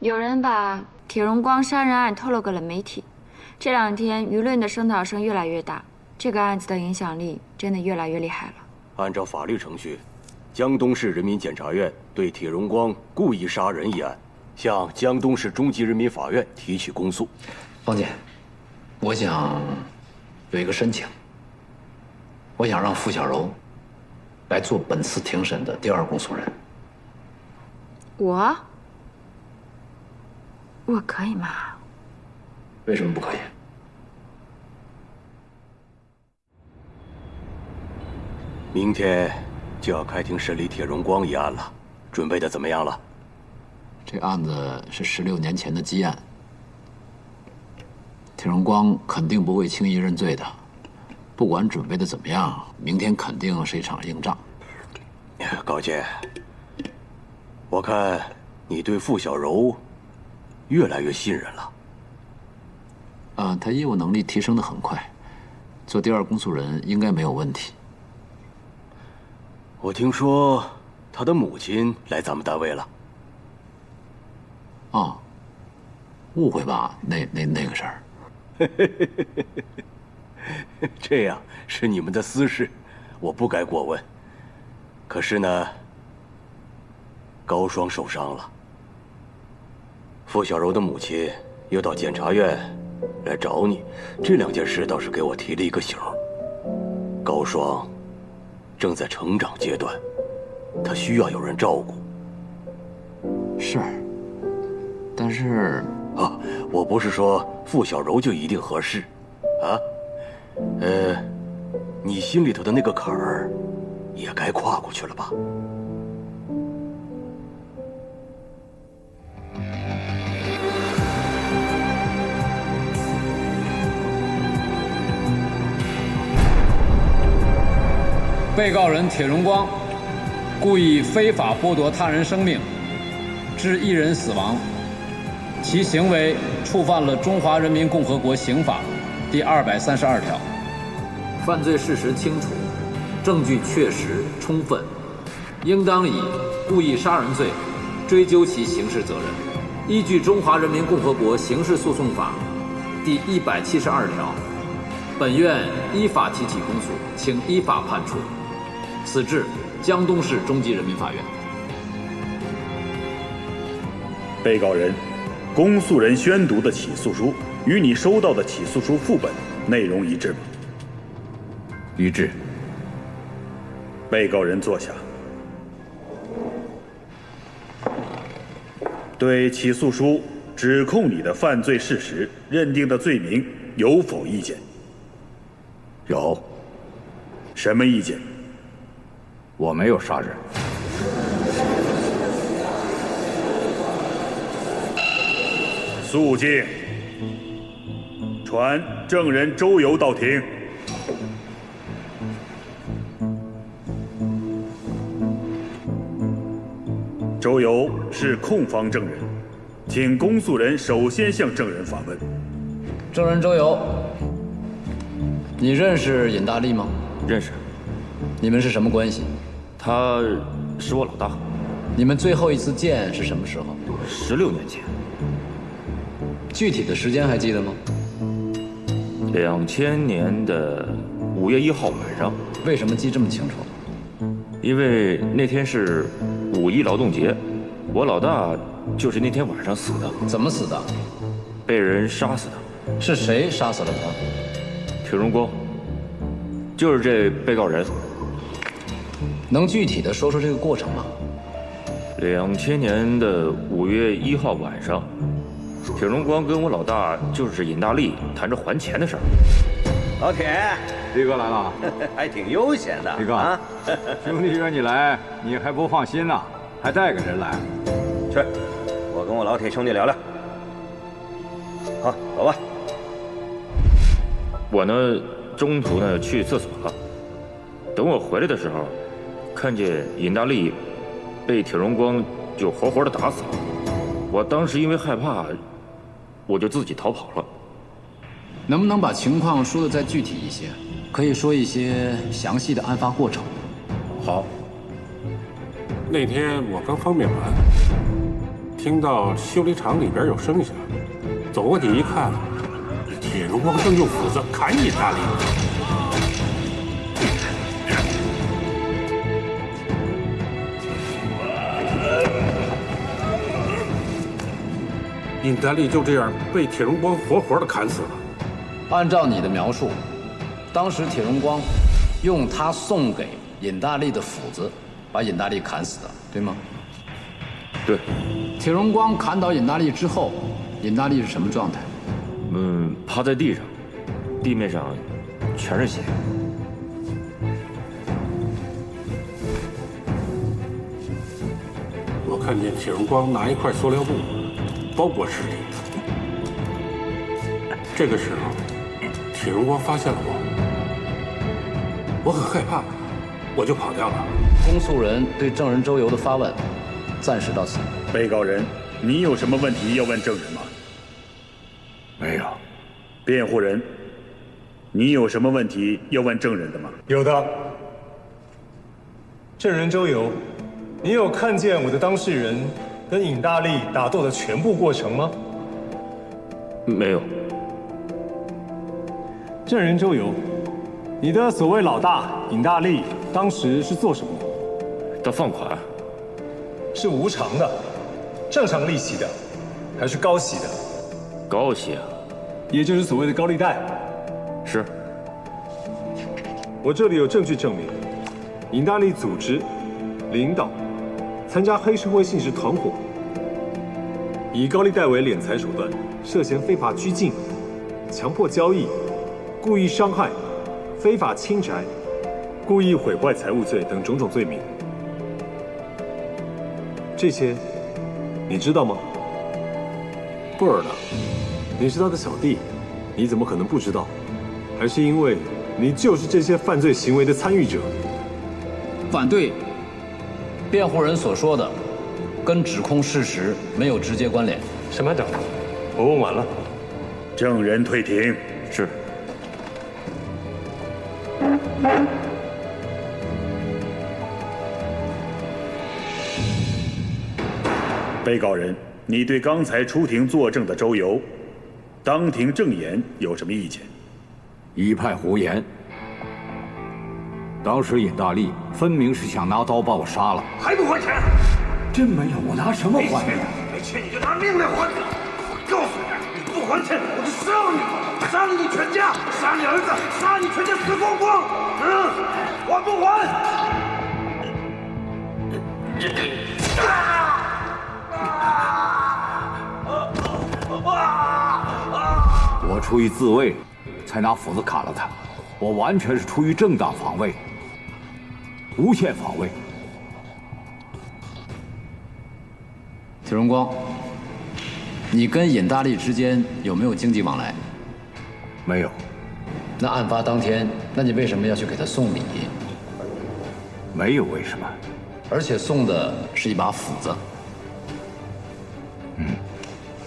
有人把铁荣光杀人案透露给了媒体，这2天舆论的声讨声越来越大，这个案子的影响力真的越来越厉害了。按照法律程序，江东市人民检察院对铁荣光故意杀人一案，向江东市中级人民法院提起公诉。方姐，我想有一个申请，我想让付小柔来做本次庭审的第2公诉人。我可以吗？为什么不可以？明天就要开庭审理铁荣光一案了，准备的怎么样了？这案子是16年前的积案，铁荣光肯定不会轻易认罪的。不管准备的怎么样，明天肯定是一场硬仗。高健，我看你对傅小柔越来越信任了。他业务能力提升得很快，做第2公诉人应该没有问题。我听说他的母亲来咱们单位了。哦，误会吧？那个事儿。这样是你们的私事，我不该过问。可是呢，高双受伤了，傅小柔的母亲又到检察院来找你，这2件事倒是给我提了一个醒。高双正在成长阶段，他需要有人照顾。是，但是我不是说傅小柔就一定合适，啊，你心里头的那个坎儿，也该跨过去了吧？被告人铁荣光故意非法剥夺他人生命，致一人死亡，其行为触犯了《中华人民共和国刑法》第232条。犯罪事实清楚，证据确实充分，应当以故意杀人罪追究其刑事责任。依据《中华人民共和国刑事诉讼法》第172条，本院依法提起公诉，请依法判处。此致江东市中级人民法院。被告人，公诉人宣读的起诉书与你收到的起诉书副本内容一致吗？一致。被告人坐下。对起诉书指控你的犯罪事实认定的罪名有否意见？有。什么意见？我没有杀人。肃静。传证人周游到庭。周游是控方证人，请公诉人首先向证人发问。证人周游，你认识尹大利吗？认识。你们是什么关系？他是我老大。你们最后一次见是什么时候？16年前。具体的时间还记得吗？2000年的5月1号晚上。为什么记这么清楚？因为那天是5一劳动节，我老大就是那天晚上死的。怎么死的？被人杀死的。是谁杀死了他？铁荣光，就是这被告人。能具体的说说这个过程吗？2000年的5月1号晚上，铁荣光跟我老大就是尹大利谈着还钱的事儿。老铁，李哥来了，还挺悠闲的。李哥啊，兄弟约你来，你还不放心呢，还带个人来。去，我跟我老铁兄弟聊聊。好，走吧。我呢，中途呢去厕所了。等我回来的时候，看见尹大利被铁荣光就活活的打死了。我当时因为害怕，我就自己逃跑了。能不能把情况说得再具体一些？可以说一些详细的案发过程。好。那天我刚方便完，听到修理厂里边有声响，走过去一看，铁荣光正用斧子砍尹大利。尹大利就这样被铁荣光活活的砍死了。按照你的描述，当时铁荣光用他送给尹大利的斧子把尹大利砍死的，对吗？对。铁荣光砍倒尹大利之后，尹大利是什么状态？趴在地上，地面上全是血。看见铁荣光拿一块塑料布包裹尸体。这个时候，铁荣光发现了我很害怕，我就跑掉了。公诉人对证人周游的发问，暂时到此。被告人，你有什么问题要问证人吗？没有。辩护人，你有什么问题要问证人的吗？有的。证人周游，你有看见我的当事人跟尹大力打斗的全部过程吗？没有。证人周游，你的所谓老大尹大力当时是做什么？他放款。是无偿的、正常利息的，还是高息的？高息啊，也就是所谓的高利贷。是。我这里有证据证明，尹大力组织、领导、参加黑社会性质团伙，以高利贷为敛财手段，涉嫌非法拘禁、强迫交易、故意伤害、非法侵宅、故意毁坏财物罪等种种罪名。这些你知道吗？不知道。你是他的小弟，你怎么可能不知道？还是因为你就是这些犯罪行为的参与者？反对。辩护人所说的跟指控事实没有直接关联。审判长，我问完了。证人退庭。是。被告人，你对刚才出庭作证的周游，当庭证言有什么意见？一派胡言。当时尹大力分明是想拿刀把我杀了，还不还钱？真没有，我拿什么还呀？没钱你就拿命来还！我告诉你，你不还钱，我就杀你，杀了你全家，杀你儿子，杀你全家死光光！还不还？我出于自卫，才拿斧子砍了他。我完全是出于正当防卫，无限防卫。铁荣光，你跟尹大力之间有没有经济往来？没有。那案发当天，那你为什么要去给他送礼？没有为什么。而且送的是一把斧子。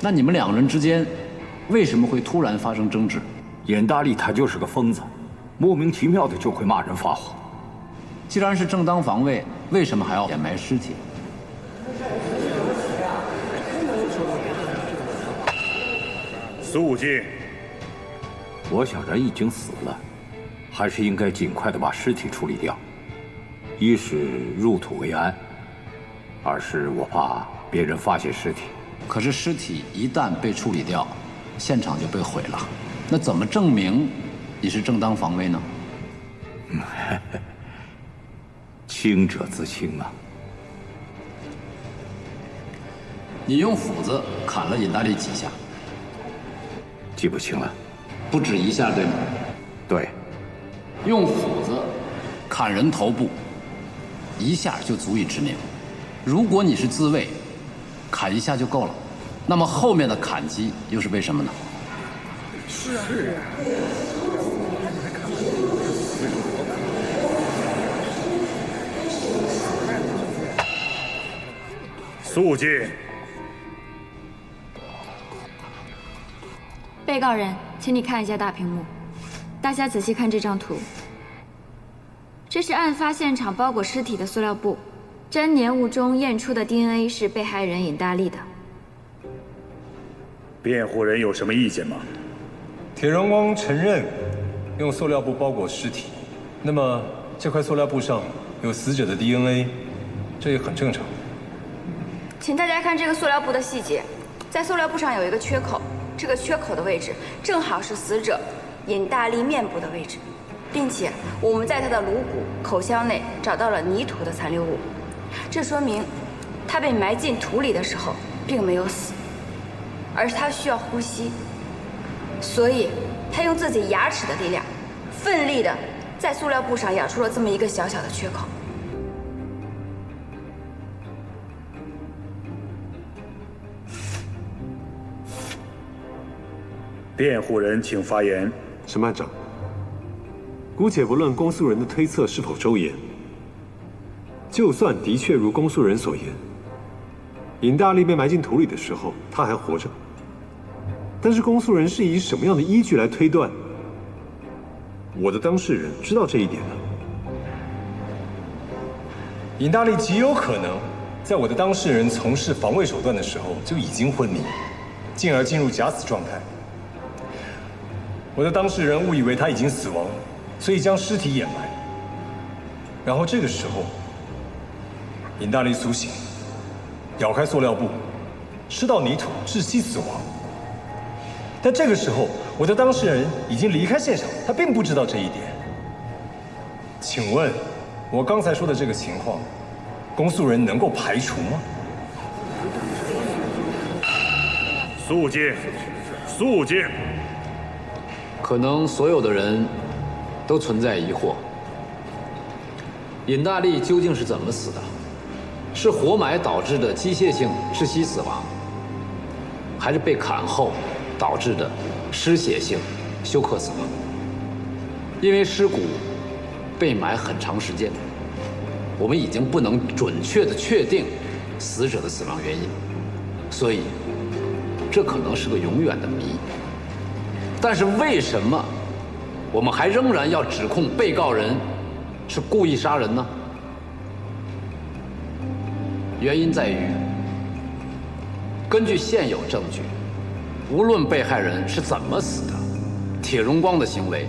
那你们两个人之间为什么会突然发生争执？尹大力他就是个疯子，莫名其妙的就会骂人发火。既然是正当防卫，为什么还要掩埋尸体？肃静。我想人已经死了，还是应该尽快的把尸体处理掉。一是入土为安，二是我怕别人发现尸体。可是尸体一旦被处理掉，现场就被毁了，那怎么证明你是正当防卫呢？清者自清啊。你用斧子砍了尹大力几下？记不清了。不止一下，对吗？对。用斧子砍人头部，一下就足以致命。如果你是自卫，砍一下就够了，那么后面的砍击又是为什么呢？是啊。肃静。被告人，请你看一下大屏幕，大家仔细看这张图。这是案发现场包裹尸体的塑料布，沾黏物中验出的 DNA 是被害人尹大力的。辩护人有什么意见吗？铁荣光承认用塑料布包裹尸体，那么这块塑料布上有死者的 DNA， 这也很正常。请大家看这个塑料布的细节，在塑料布上有一个缺口，这个缺口的位置正好是死者尹大力面部的位置，并且我们在他的颅骨、口腔内找到了泥土的残留物，这说明他被埋进土里的时候并没有死，而是他需要呼吸，所以他用自己牙齿的力量，奋力的在塑料布上咬出了这么一个小小的缺口。辩护人请发言。审判长，姑且不论公诉人的推测是否周延，就算的确如公诉人所言，尹大利被埋进土里的时候他还活着，但是公诉人是以什么样的依据来推断我的当事人知道这一点呢？尹大利极有可能在我的当事人从事防卫手段的时候就已经昏迷，进而进入假死状态。我的当事人误以为他已经死亡，所以将尸体掩埋。然后这个时候，尹大利苏醒，咬开塑料布，吃到泥土，窒息死亡。但这个时候，我的当事人已经离开现场，他并不知道这一点。请问，我刚才说的这个情况，公诉人能够排除吗？肃静，肃静。可能所有的人都存在疑惑：尹大利究竟是怎么死的？是活埋导致的机械性窒息死亡，还是被砍后导致的失血性休克死亡？因为尸骨被埋很长时间，我们已经不能准确地确定死者的死亡原因，所以这可能是个永远的谜。但是为什么我们还仍然要指控被告人是故意杀人呢？原因在于，根据现有证据，无论被害人是怎么死的，铁荣光的行为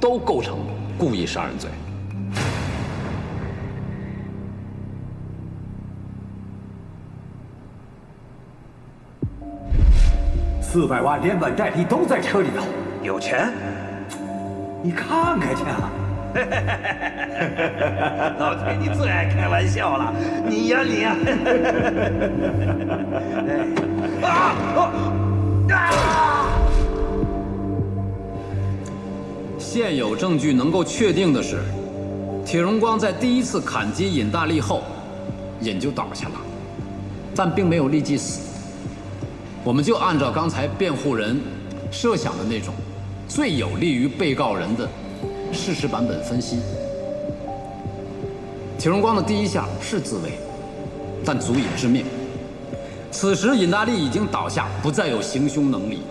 都构成故意杀人罪。400万连本带利都在车里头，有钱？你看看去啊！老铁，你最爱开玩笑了，你呀你呀！现有证据能够确定的是，铁荣光在第一次砍击尹大利后，尹就倒下了，但并没有立即死。我们就按照刚才辩护人设想的那种最有利于被告人的事实版本分析，铁荣光的第一下是自卫，但足以致命。此时尹大利已经倒下，不再有行凶能力，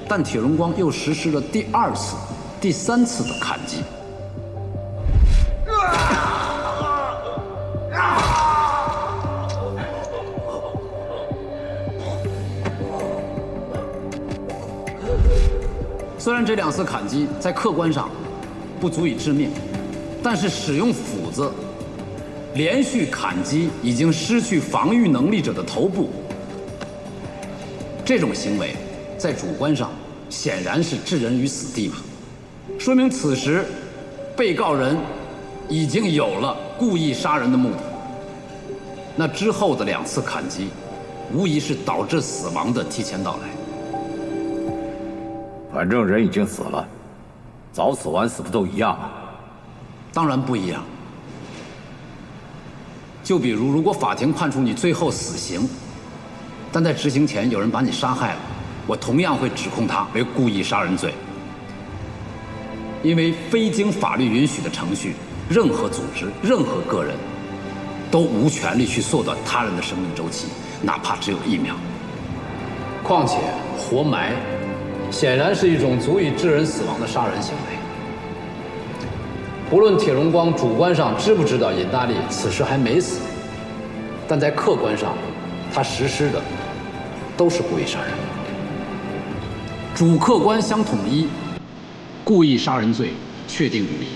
但铁荣光又实施了第2次、第3次的砍击。虽然这2次砍击在客观上不足以致命，但是使用斧子连续砍击已经失去防御能力者的头部，这种行为在主观上显然是置人于死地嘛，说明此时被告人已经有了故意杀人的目的。那之后的2次砍击，无疑是导致死亡的提前到来。反正人已经死了，早死晚死不都一样吗？当然不一样。就比如果法庭判处你最后死刑，但在执行前有人把你杀害了，我同样会指控他为故意杀人罪。因为非经法律允许的程序，任何组织、任何个人都无权利去缩短他人的生命周期，哪怕只有1秒。况且活埋显然是一种足以致人死亡的杀人行为。不论铁荣光主观上知不知道尹大利此时还没死，但在客观上，他实施的都是故意杀人。主客观相统一，故意杀人罪确定无疑。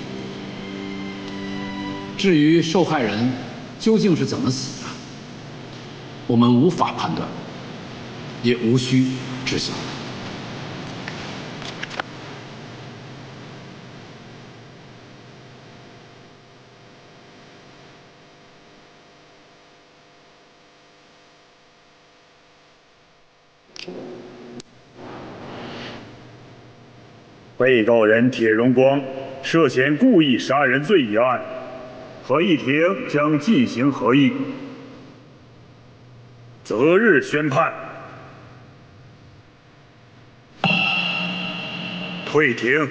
至于受害人究竟是怎么死的，我们无法判断，也无需知晓。被告人铁荣光涉嫌故意杀人罪一案，合议庭将进行合议，择日宣判。退庭。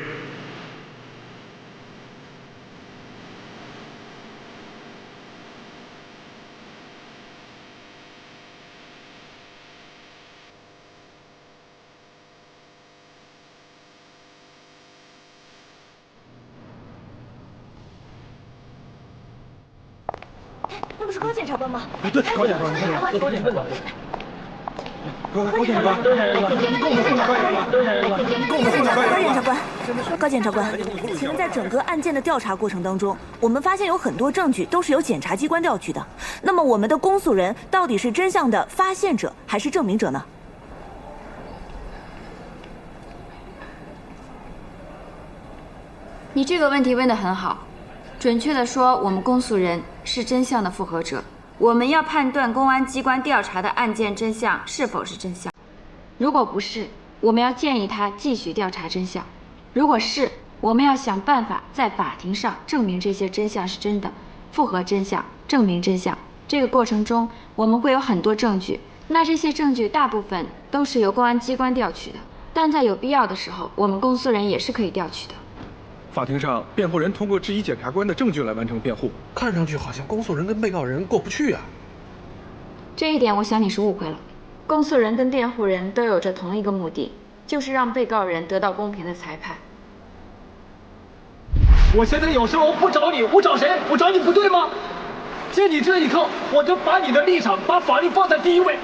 那不是高检察官吗？对，高检察官，高检察官。高检察官，请问在整个案件的调查过程当中，我们发现有很多证据都是由检察机关调取的。那么我们的公诉人到底是真相的发现者还是证明者呢？你这个问题问得很好，准确的说，我们公诉人是真相的复核者。我们要判断公安机关调查的案件真相是否是真相。如果不是，我们要建议他继续调查真相；如果是，我们要想办法在法庭上证明这些真相是真的，复核真相，证明真相。这个过程中，我们会有很多证据，那这些证据大部分都是由公安机关调取的，但在有必要的时候，我们公诉人也是可以调取的。法庭上，辩护人通过质疑检察官的证据来完成辩护，看上去好像公诉人跟被告人过不去啊。这一点，我想你是误会了。公诉人跟辩护人都有着同一个目的，就是让被告人得到公平的裁判。我现在有事，我不找你，我找谁？我找你不对吗？见你这一刻，我就把你的立场、把法律放在第一位。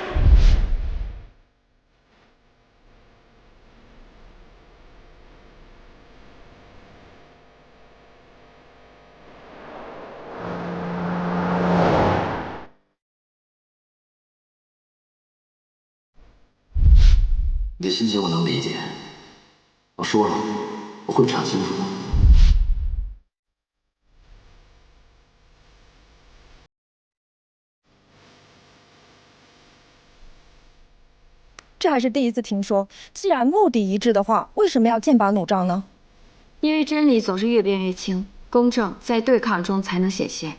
你的心情我能理解，我说了，我会查清楚的。这还是第一次听说，既然目的一致的话，为什么要剑拔弩张呢？因为真理总是越辩越清，公正在对抗中才能显现。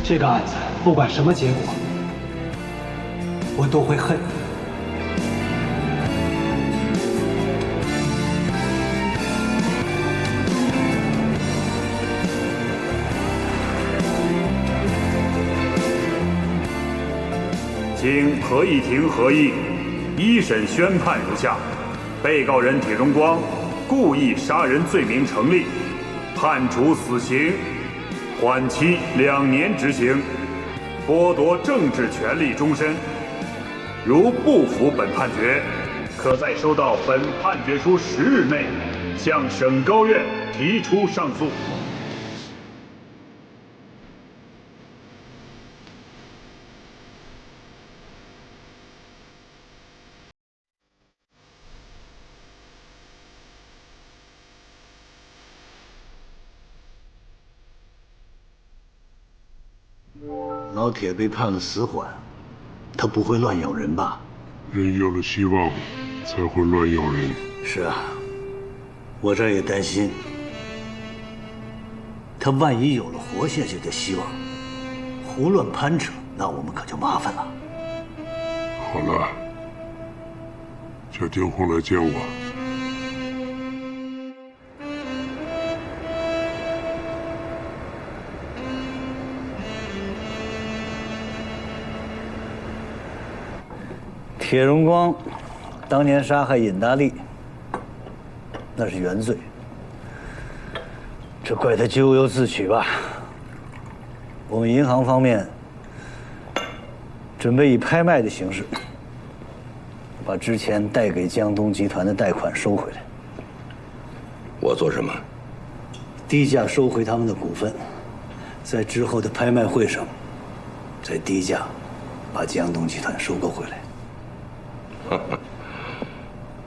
这个案子不管什么结果，我都会恨你。经合议庭合议，一审宣判如下：被告人铁荣光故意杀人罪名成立，判处死刑，缓期2年执行，剥夺政治权利终身。如不服本判决，可在收到本判决书10日内，向省高院提出上诉。老铁被判了死缓，他不会乱咬人吧？人有了希望，才会乱咬人。是啊，我这儿也担心，他万一有了活下去的希望，胡乱攀扯，那我们可就麻烦了。好了，叫丁红来见我。铁荣光当年杀害尹大利，那是原罪，这怪他咎由自取吧。我们银行方面准备以拍卖的形式，把之前贷给江东集团的贷款收回来。我做什么？低价收回他们的股份，在之后的拍卖会上，再低价把江东集团收购回来。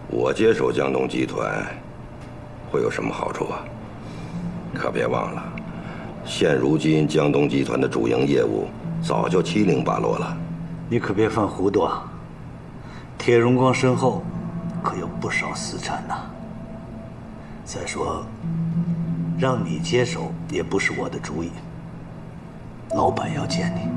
我接手江东集团会有什么好处啊？可别忘了，现如今江东集团的主营业务早就七零八落了。你可别犯糊涂啊！铁荣光身后可有不少私产呐。再说，让你接手也不是我的主意，老板要见你。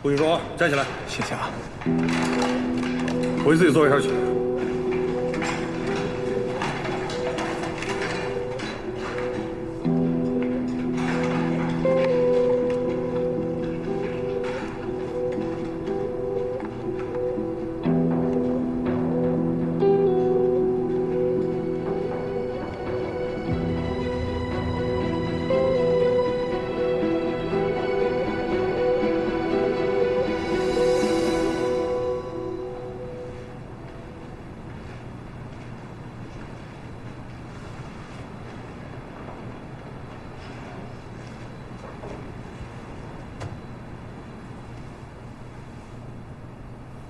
顾云双，站起来，谢谢啊。回自己座位上去。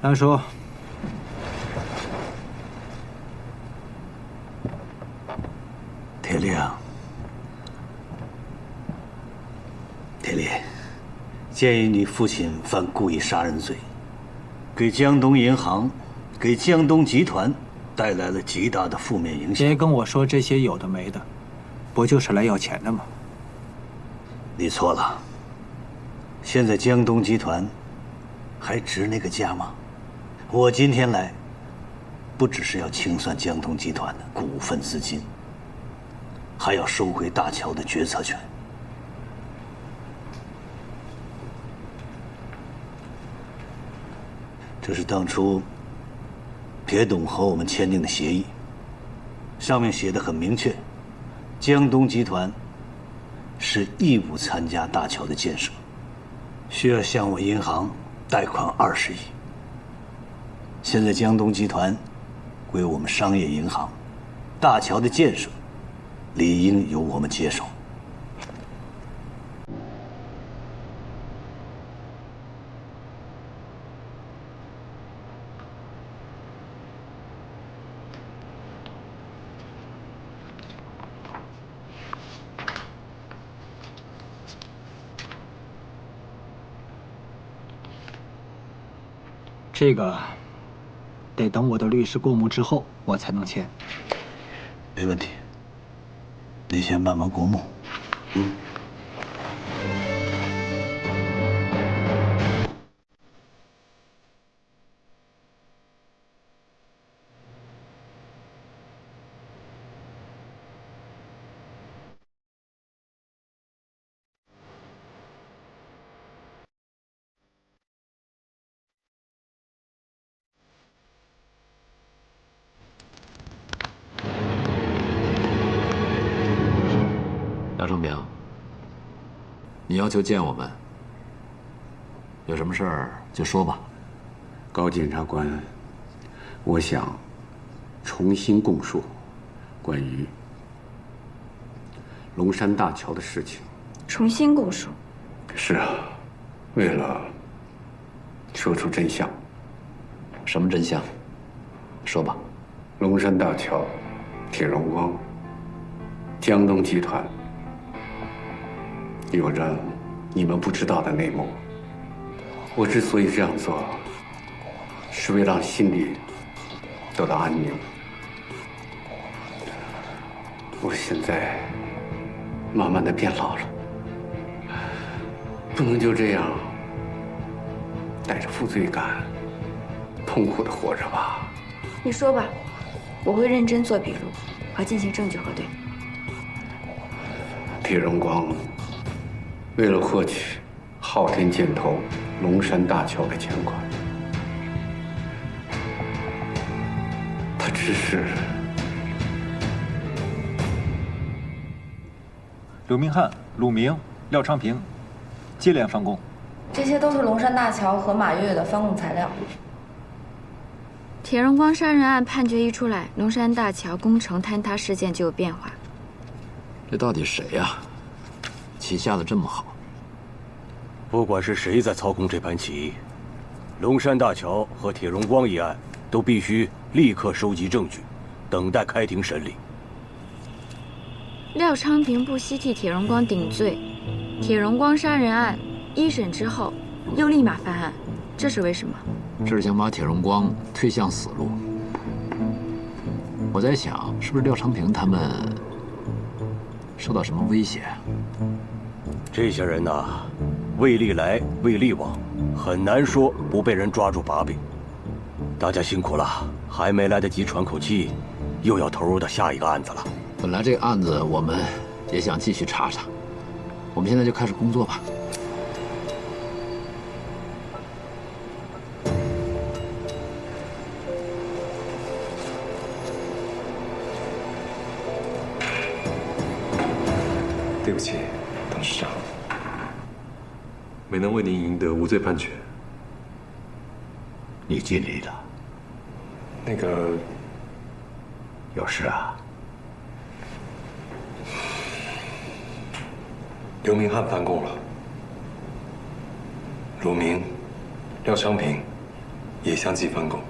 梁叔，铁力啊，铁力，鉴于你父亲犯故意杀人罪，给江东银行、给江东集团带来了极大的负面影响。别跟我说这些有的没的，不就是来要钱的吗？你错了。现在江东集团还值那个价吗？我今天来，不只是要清算江东集团的股份资金，还要收回大桥的决策权。这是当初铁董和我们签订的协议，上面写的很明确，江东集团是义务参加大桥的建设，需要向我银行贷款20亿。现在江东集团归我们商业银行，大桥的建设理应由我们接手。这个得等我的律师过目之后，我才能签。没问题，你先慢慢过目。梁成明，你要求见我们，有什么事儿就说吧。高检察官，我想重新供述关于龙山大桥的事情。重新供述？是啊，为了说出真相。什么真相？说吧。龙山大桥、铁荣光、江东集团有着你们不知道的内幕。我之所以这样做，是为了让心里得到安宁。我现在慢慢的变老了，不能就这样带着负罪感，痛苦的活着吧。你说吧，我会认真做笔录和进行证据核对。铁荣光为了获取昊天箭头龙山大桥的钱款，他指使刘明翰、鲁明、廖昌平接连翻供，这些都是龙山大桥和马月月的翻供材料。铁荣光杀人案判决一出来，龙山大桥工程坍塌事件就有变化。这到底谁呀？棋下的这么好。不管是谁在操控这盘棋，龙山大桥和铁荣光一案都必须立刻收集证据，等待开庭审理。廖昌平不惜替铁荣光顶罪，铁荣光杀人案一审之后又立马翻案，这是为什么？这是想把铁荣光推向死路。我在想，是不是廖昌平他们受到什么威胁？这些人呐，为利来为利往，很难说不被人抓住把柄。大家辛苦了，还没来得及喘口气，又要投入到下一个案子了。本来这个案子我们也想继续查查，我们现在就开始工作吧。对不起，董事长，没能为您赢得无罪判决。你尽力了。那个，有事啊？刘明翰翻供了，鲁明、廖昌平也相继翻供。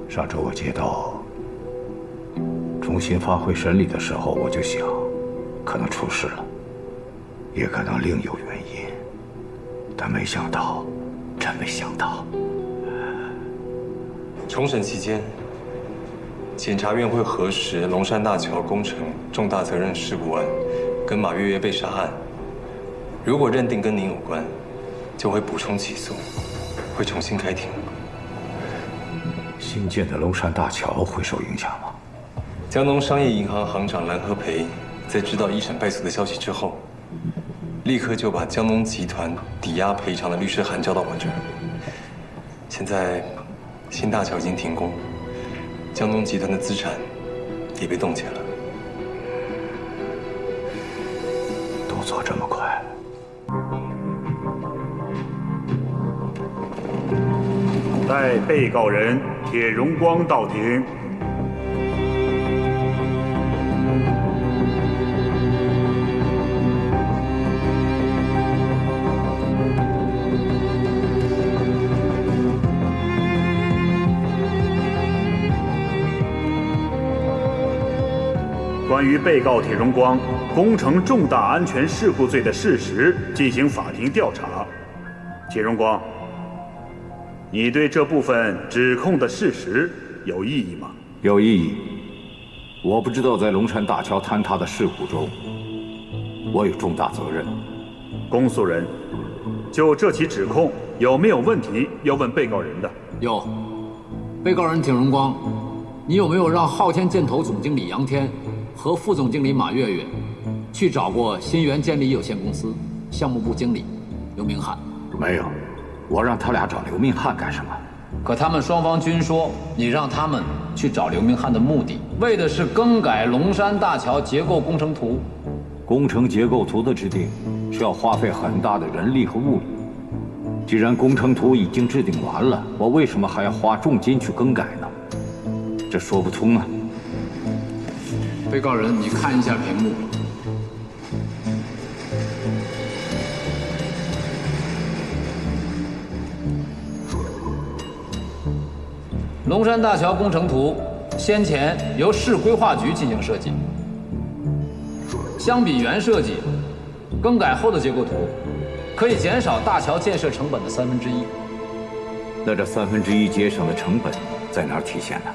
上周我接到重新发回审理的时候，我就想，可能出事了，也可能另有原因，但没想到，真没想到。重审期间，检察院会核实龙山大桥工程重大责任事故案跟马月月被杀案，如果认定跟您有关，就会补充起诉，会重新开庭。新建的龙山大桥会受影响吗？江东商业银行行长蓝和培在知道一审败诉的消息之后，立刻就把江东集团抵押赔偿的律师函交到我这儿。现在新大桥已经停工，江东集团的资产也被冻结了。动作这么快？待被告人铁荣光到庭。关于被告铁荣光工程重大安全事故罪的事实进行法庭调查。铁荣光，你对这部分指控的事实有异议吗？有异议。我不知道在龙山大桥坍塌的事故中，我有重大责任。公诉人，就这起指控有没有问题要问被告人的？有。被告人铁荣光，你有没有让昊天箭头总经理杨天和副总经理马月月去找过新源建立有限公司项目部经理刘明翰？没有。我让他俩找刘明翰干什么？可他们双方均说，你让他们去找刘明翰的目的，为的是更改龙山大桥结构工程图。工程结构图的制定是要花费很大的人力和物力。既然工程图已经制定完了，我为什么还要花重金去更改呢？这说不通啊！被告人，你看一下屏幕。龙山大桥工程图先前由市规划局进行设计，相比原设计，更改后的结构图可以减少大桥建设成本的1/3。那这1/3节省的成本在哪儿体现呢？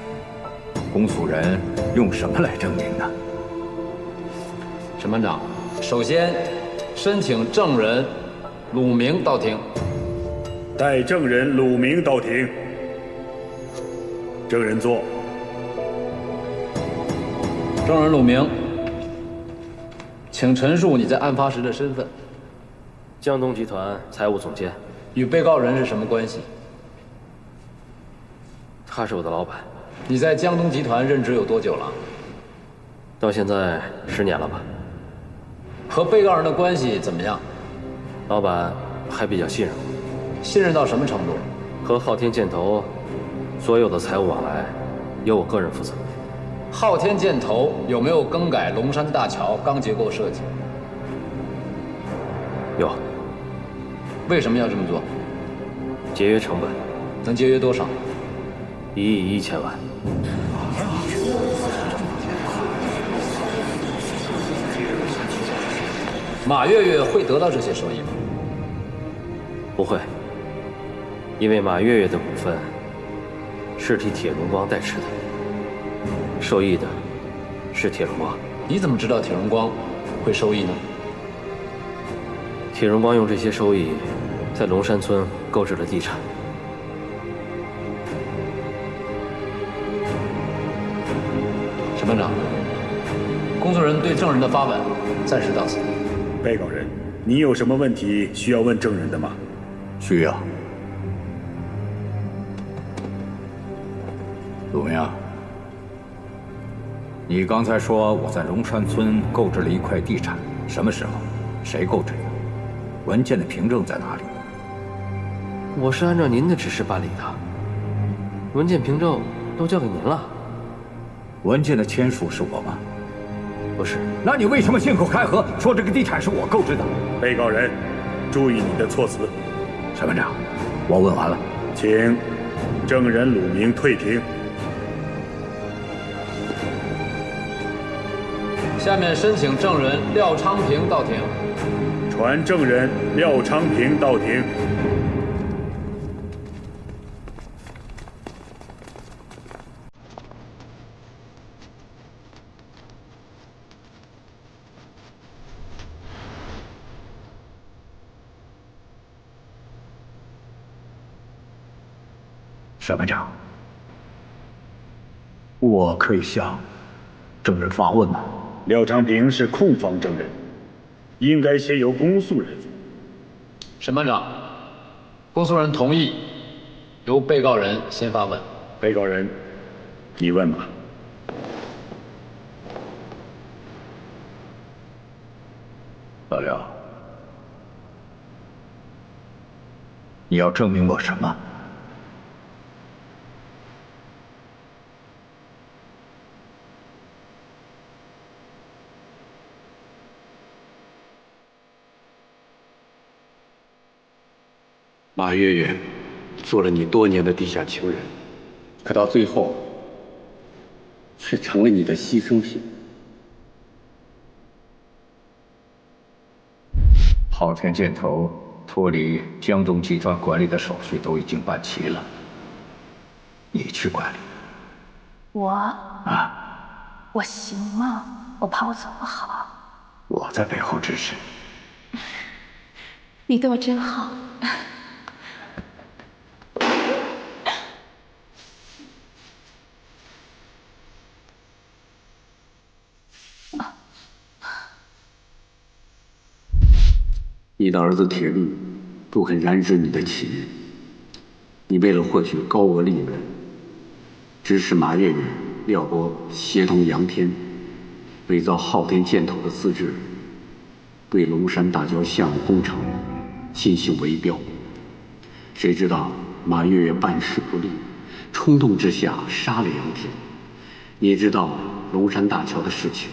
公诉人用什么来证明呢？审判长，首先申请证人鲁明到庭。待证人鲁明到庭。证人坐。证人鲁明，请陈述你在案发时的身份。江东集团财务总监。与被告人是什么关系？他是我的老板。你在江东集团任职有多久了？到现在10年了吧。和被告人的关系怎么样？老板还比较信任我。信任到什么程度？和昊天建投所有的财务往来由我个人负责。昊天建投有没有更改龙山大桥钢结构设计？有。为什么要这么做？节约成本。能节约多少？1亿1000万。马月月会得到这些收益吗？不会，因为马月月的股份是替铁荣光代持的，受益的是铁荣光。你怎么知道铁荣光会收益呢？铁荣光用这些收益在龙山村购置了地产。审判长，公诉人对证人的发问暂时到此。被告人，你有什么问题需要问证人的吗？需要。鲁明，你刚才说我在龙山村购置了一块地产，什么时候？谁购置的？文件的凭证在哪里？我是按照您的指示办理的，文件凭证都交给您了。文件的签署是我吗？不是。那你为什么信口开河说这个地产是我购置的？被告人，注意你的措辞。审判长，我问完了，请证人鲁明退庭。下面申请证人廖昌平到庭。传证人廖昌平到庭。审判长，我可以向证人发问吗？廖昌平是控方证人，应该先由公诉人。审判长，公诉人同意由被告人先发问。被告人，你问吧。老廖，你要证明我什么？马月月做了你多年的地下情人，可到最后却成了你的牺牲品。昊天建投脱离江东集团管理的手续都已经办齐了，你去管理。我行吗？我怕我做不好。我在背后支持。你对我真好。你的儿子铁律不肯染指你的旗帜，你为了获取高额利润，指使马月月、廖波协同杨天伪造昊天建投的资质，为龙山大桥项目工程进行围标。谁知道马月月办事不力，冲动之下杀了杨天。你知道龙山大桥的事情，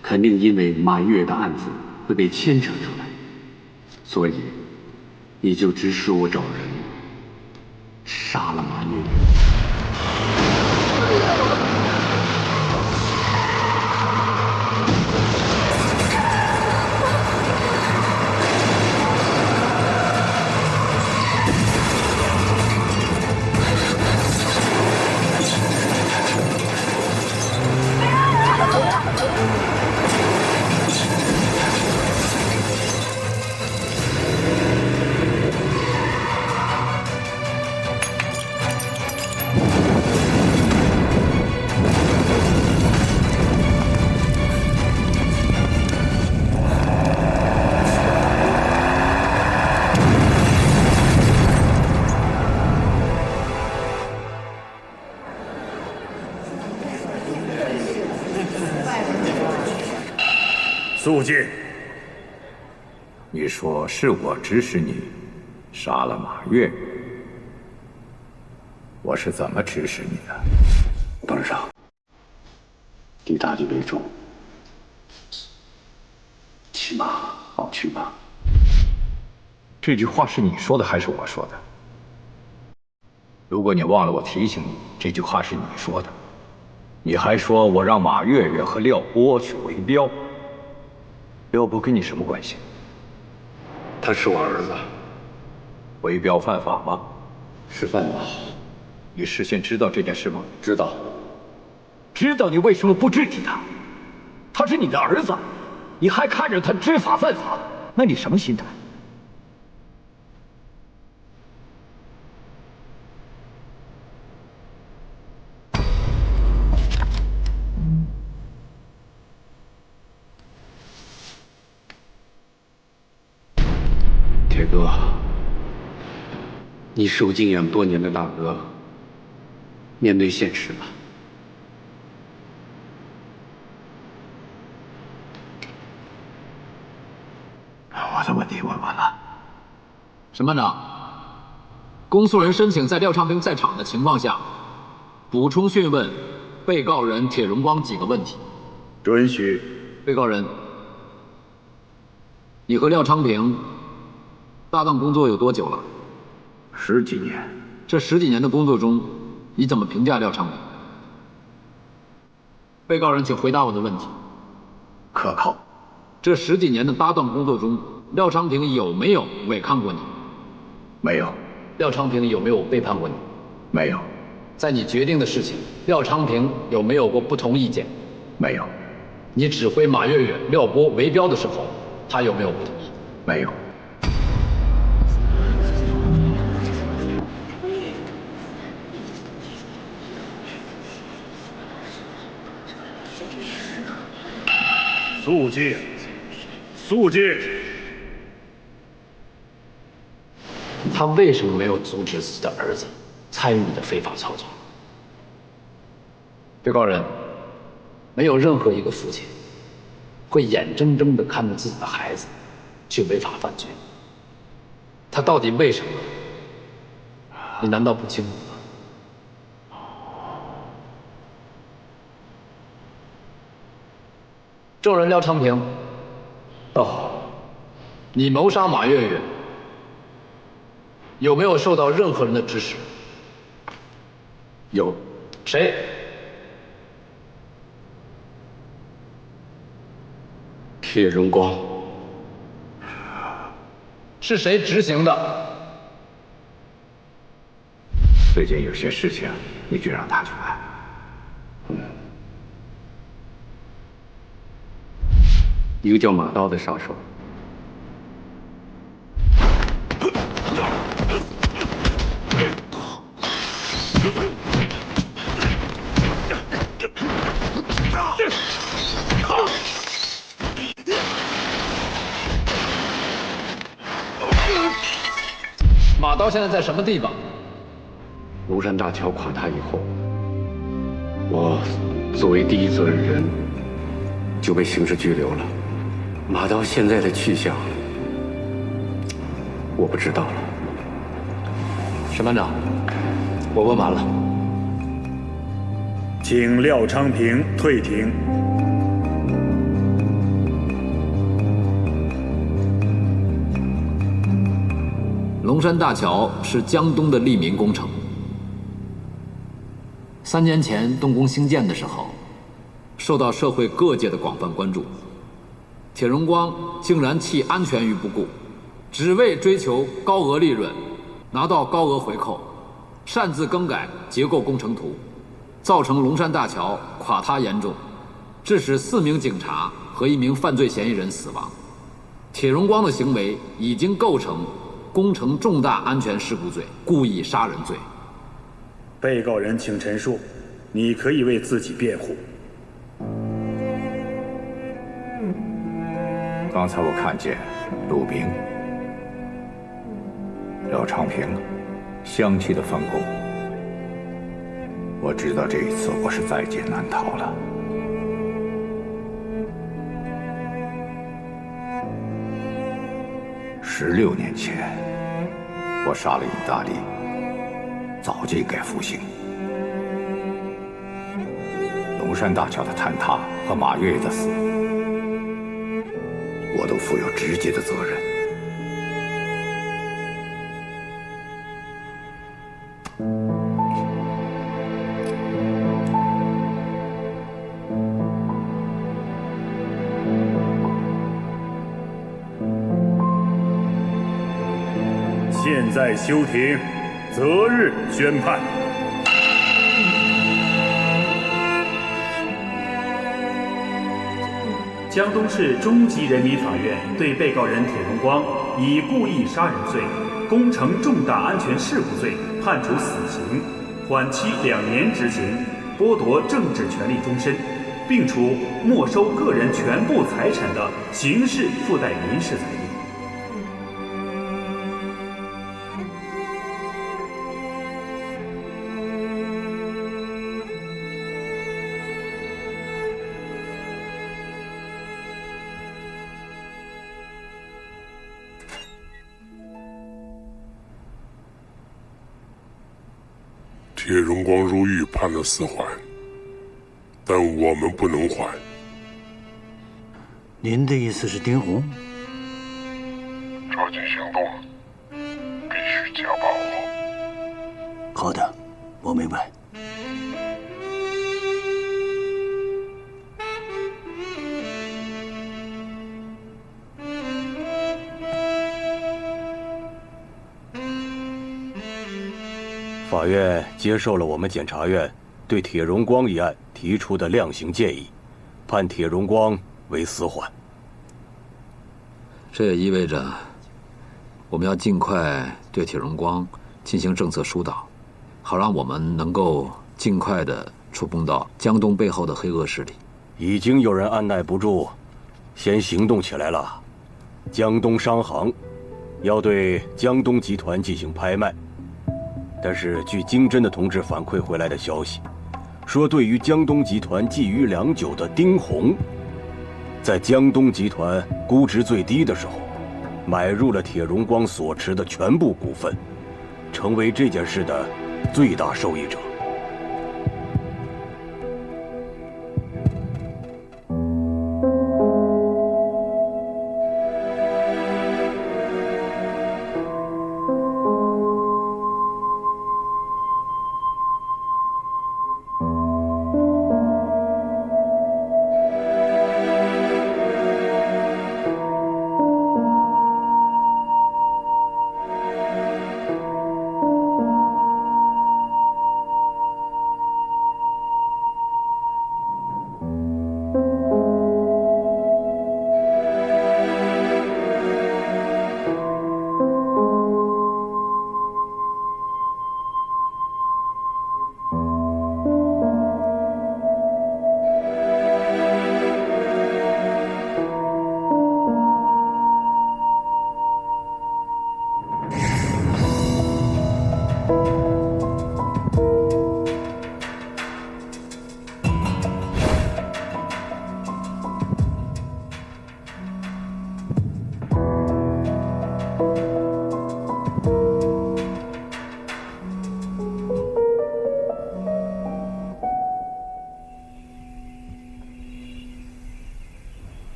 肯定因为马月月的案子会被牵扯出来。所以，你就指使我找人杀了马月月。肃静！你说是我指使你杀了马月月，我是怎么指使你的？董事长，你大局为重，骑马好去吧。这句话是你说的还是我说的？如果你忘了我提醒你，这句话是你说的。你还说我让马月月和廖波去围标，廖波跟你什么关系？他是我儿子。围标犯法吗？是犯法。你事先知道这件事吗？知道。知道你为什么不制止他？他是你的儿子，你还看着他知法犯法，那你什么心态？铁哥，你受敬仰多年的大哥，面对现实吧。我的问题问完了。审判长，公诉人申请在廖昌平在场的情况下，补充讯问被告人铁荣光几个问题。准许。被告人，你和廖昌平搭档工作有多久了？10几年。这10几年的工作中，你怎么评价廖昌平？被告人，请回答我的问题。可靠。这10几年的搭档工作中，廖昌平有没有违抗过你？没有。廖昌平有没有背叛过你？没有。在你决定的事情，廖昌平有没有过不同意见？没有。你指挥马月月、廖波围标的时候，他有没有不同意？没有。肃静！肃静！他为什么没有阻止自己的儿子参与你的非法操作？被告人，没有任何一个父亲会眼睁睁地看着自己的孩子去违法犯罪。他到底为什么？你难道不清楚吗？证人廖昌平，到，你谋杀马月月，有没有受到任何人的指使？有。谁？铁荣光。是谁执行的？最近有些事情，你就让他去办。一个叫马刀的杀手。马刀现在在什么地方？龙山大桥垮塌以后，我作为第一责任人就被刑事拘留了。马刀现在的去向，我不知道了。审判长，我问完了。请廖昌平退庭。龙山大桥是江东的利民工程。3年前动工兴建的时候，受到社会各界的广泛关注。铁荣光竟然弃安全于不顾，只为追求高额利润，拿到高额回扣，擅自更改结构工程图，造成龙山大桥垮塌严重，致使4名警察和1名犯罪嫌疑人死亡。铁荣光的行为已经构成工程重大安全事故罪、故意杀人罪。被告人请陈述，你可以为自己辩护。刚才我看见陆明、廖昌平相继的翻供，我知道这一次我是在劫难逃了。16年前，我杀了尹大力，早就该服刑。龙山大桥的坍塌和马月的死，我都负有直接的责任。现在休庭，择日宣判。江东市中级人民法院对被告人铁荣光以故意杀人罪、工程重大安全事故罪判处死刑，缓期2年执行，剥夺政治权利终身，并处没收个人全部财产的刑事附带民事责任。铁荣光入狱判了4缓，但我们不能缓。您的意思是丁红？抓紧行动，必须加把握。好的，我明白。法院接受了我们检察院对铁荣光一案提出的量刑建议，判铁荣光为4缓。这也意味着，我们要尽快对铁荣光进行政策疏导，好让我们能够尽快地触碰到江东背后的黑恶势力。已经有人按耐不住，先行动起来了。江东商行要对江东集团进行拍卖。但是，据经侦的同志反馈回来的消息，说对于江东集团觊觎良久的丁红，在江东集团估值最低的时候，买入了铁荣光所持的全部股份，成为这件事的最大受益者。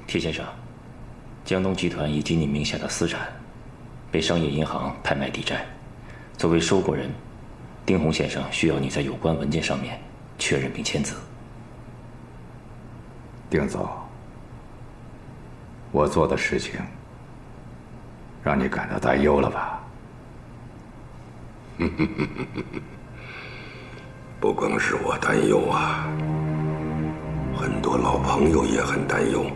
铁先生，江东集团以及你名下的私产被商业银行拍卖抵债，作为收购人，丁红先生需要你在有关文件上面确认并签字。丁总，我做的事情让你感到担忧了吧？不光是我担忧啊，很多老朋友也很担忧。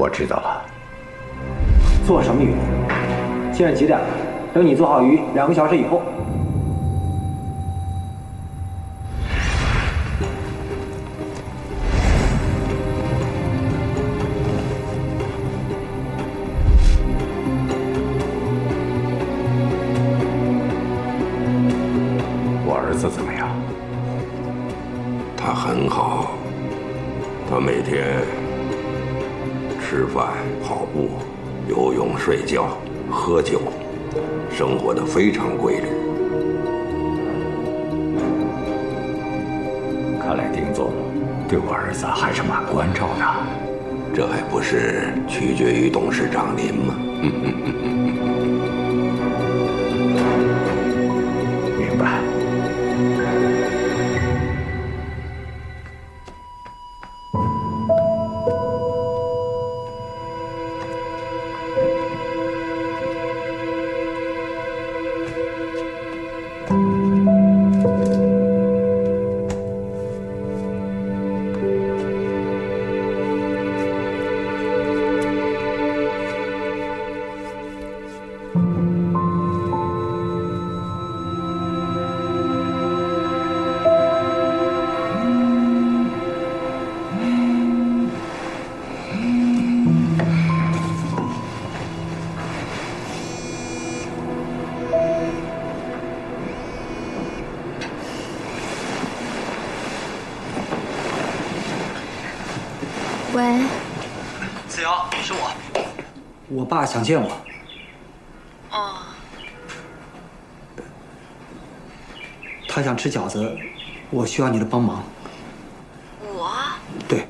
我知道了。做什么鱼？现在几点了？等你做好鱼，2个小时以后。我儿子怎么样？他很好，他每天吃饭、跑步、游泳、睡觉、喝酒，生活的非常规律。看来丁总对我儿子还是蛮关照的。这还不是取决于董事长您吗？明白。喂，子瑶，是我。我爸想见我。哦，他想吃饺子，我需要你的帮忙。我？对。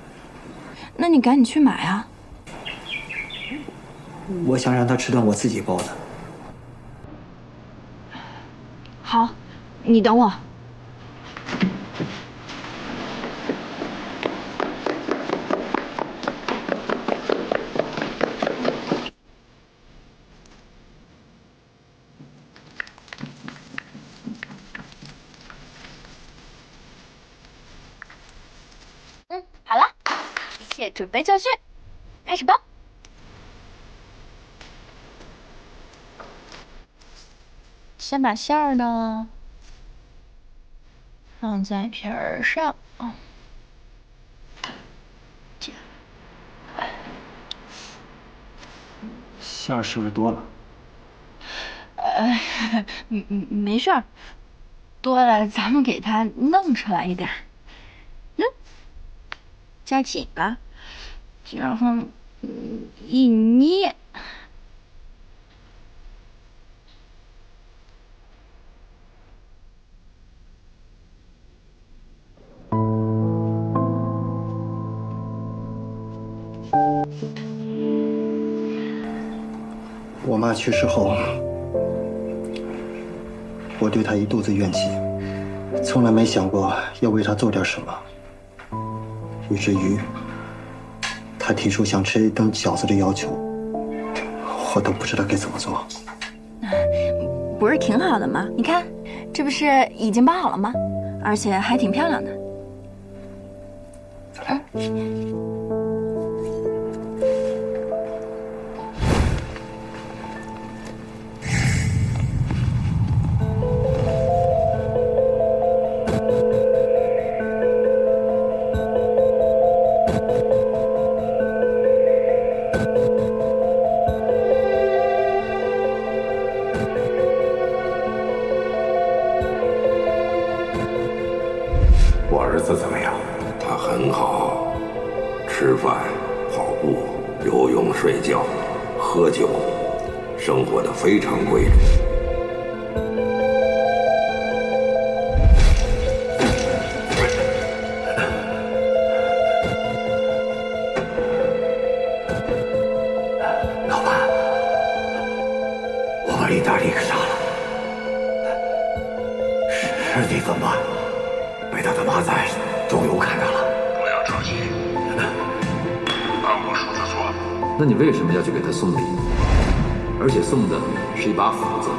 那你赶紧去买啊。我想让他吃顿我自己包的。好，你等我。好了，一切准备就绪，开始包。先把馅儿呢放在皮儿上，馅儿是不是多了？没事儿，多了咱们给它弄出来一点。夹紧了，然后一捏。我妈去世后，我对她一肚子怨气，从来没想过要为她做点什么。以至于她提出想吃一顿饺子的要求，我都不知道该怎么做。不是挺好的吗？你看，这不是已经包好了吗？而且还挺漂亮的。我儿子怎么样？他很好，吃饭、跑步、游泳、睡觉、喝酒，生活的非常规律。老板，我把意大利给杀了，尸体怎么办？被他的马仔周游看到了。不要着急，按我说的做。那你为什么要去给他送礼？而且送的是一把斧子。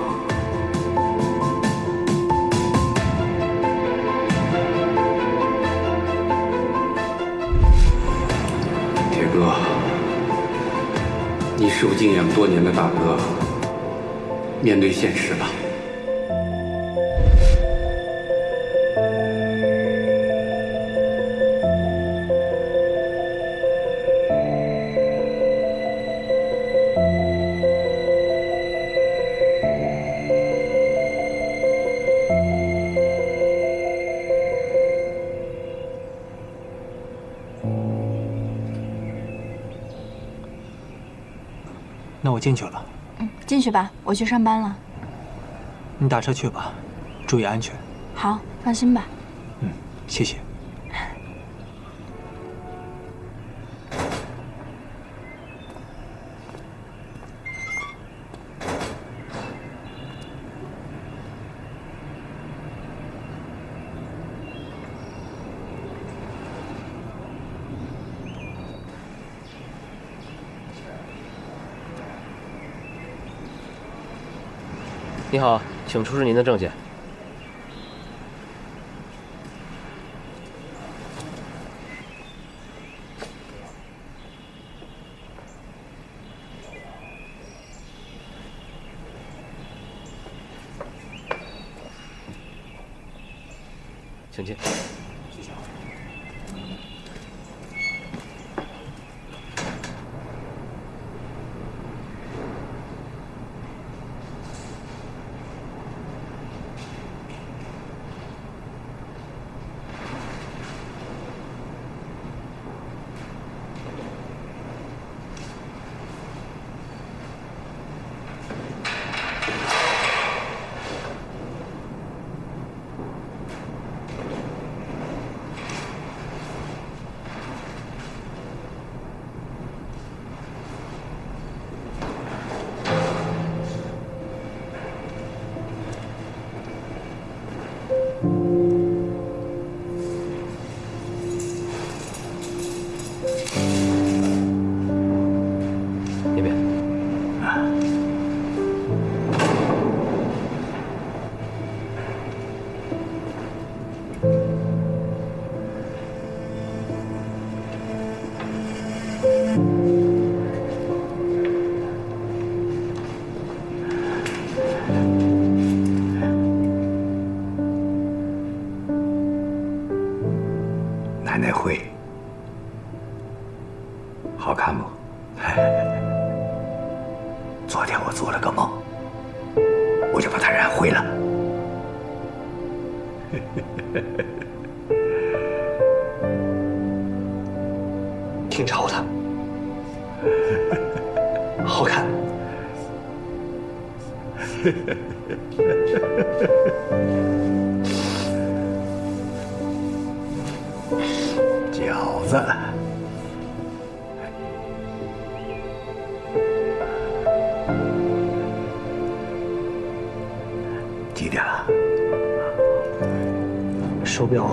铁哥，养多年的大哥，面对现实吧。那我进去了。进去吧，我去上班了。你打车去吧，注意安全。好，放心吧。谢谢。你好，请出示您的证件。请进。谢谢。奶奶会好看不？昨天我做了个梦，我就把它染灰了。挺潮的，好看。饺子，几点了？手表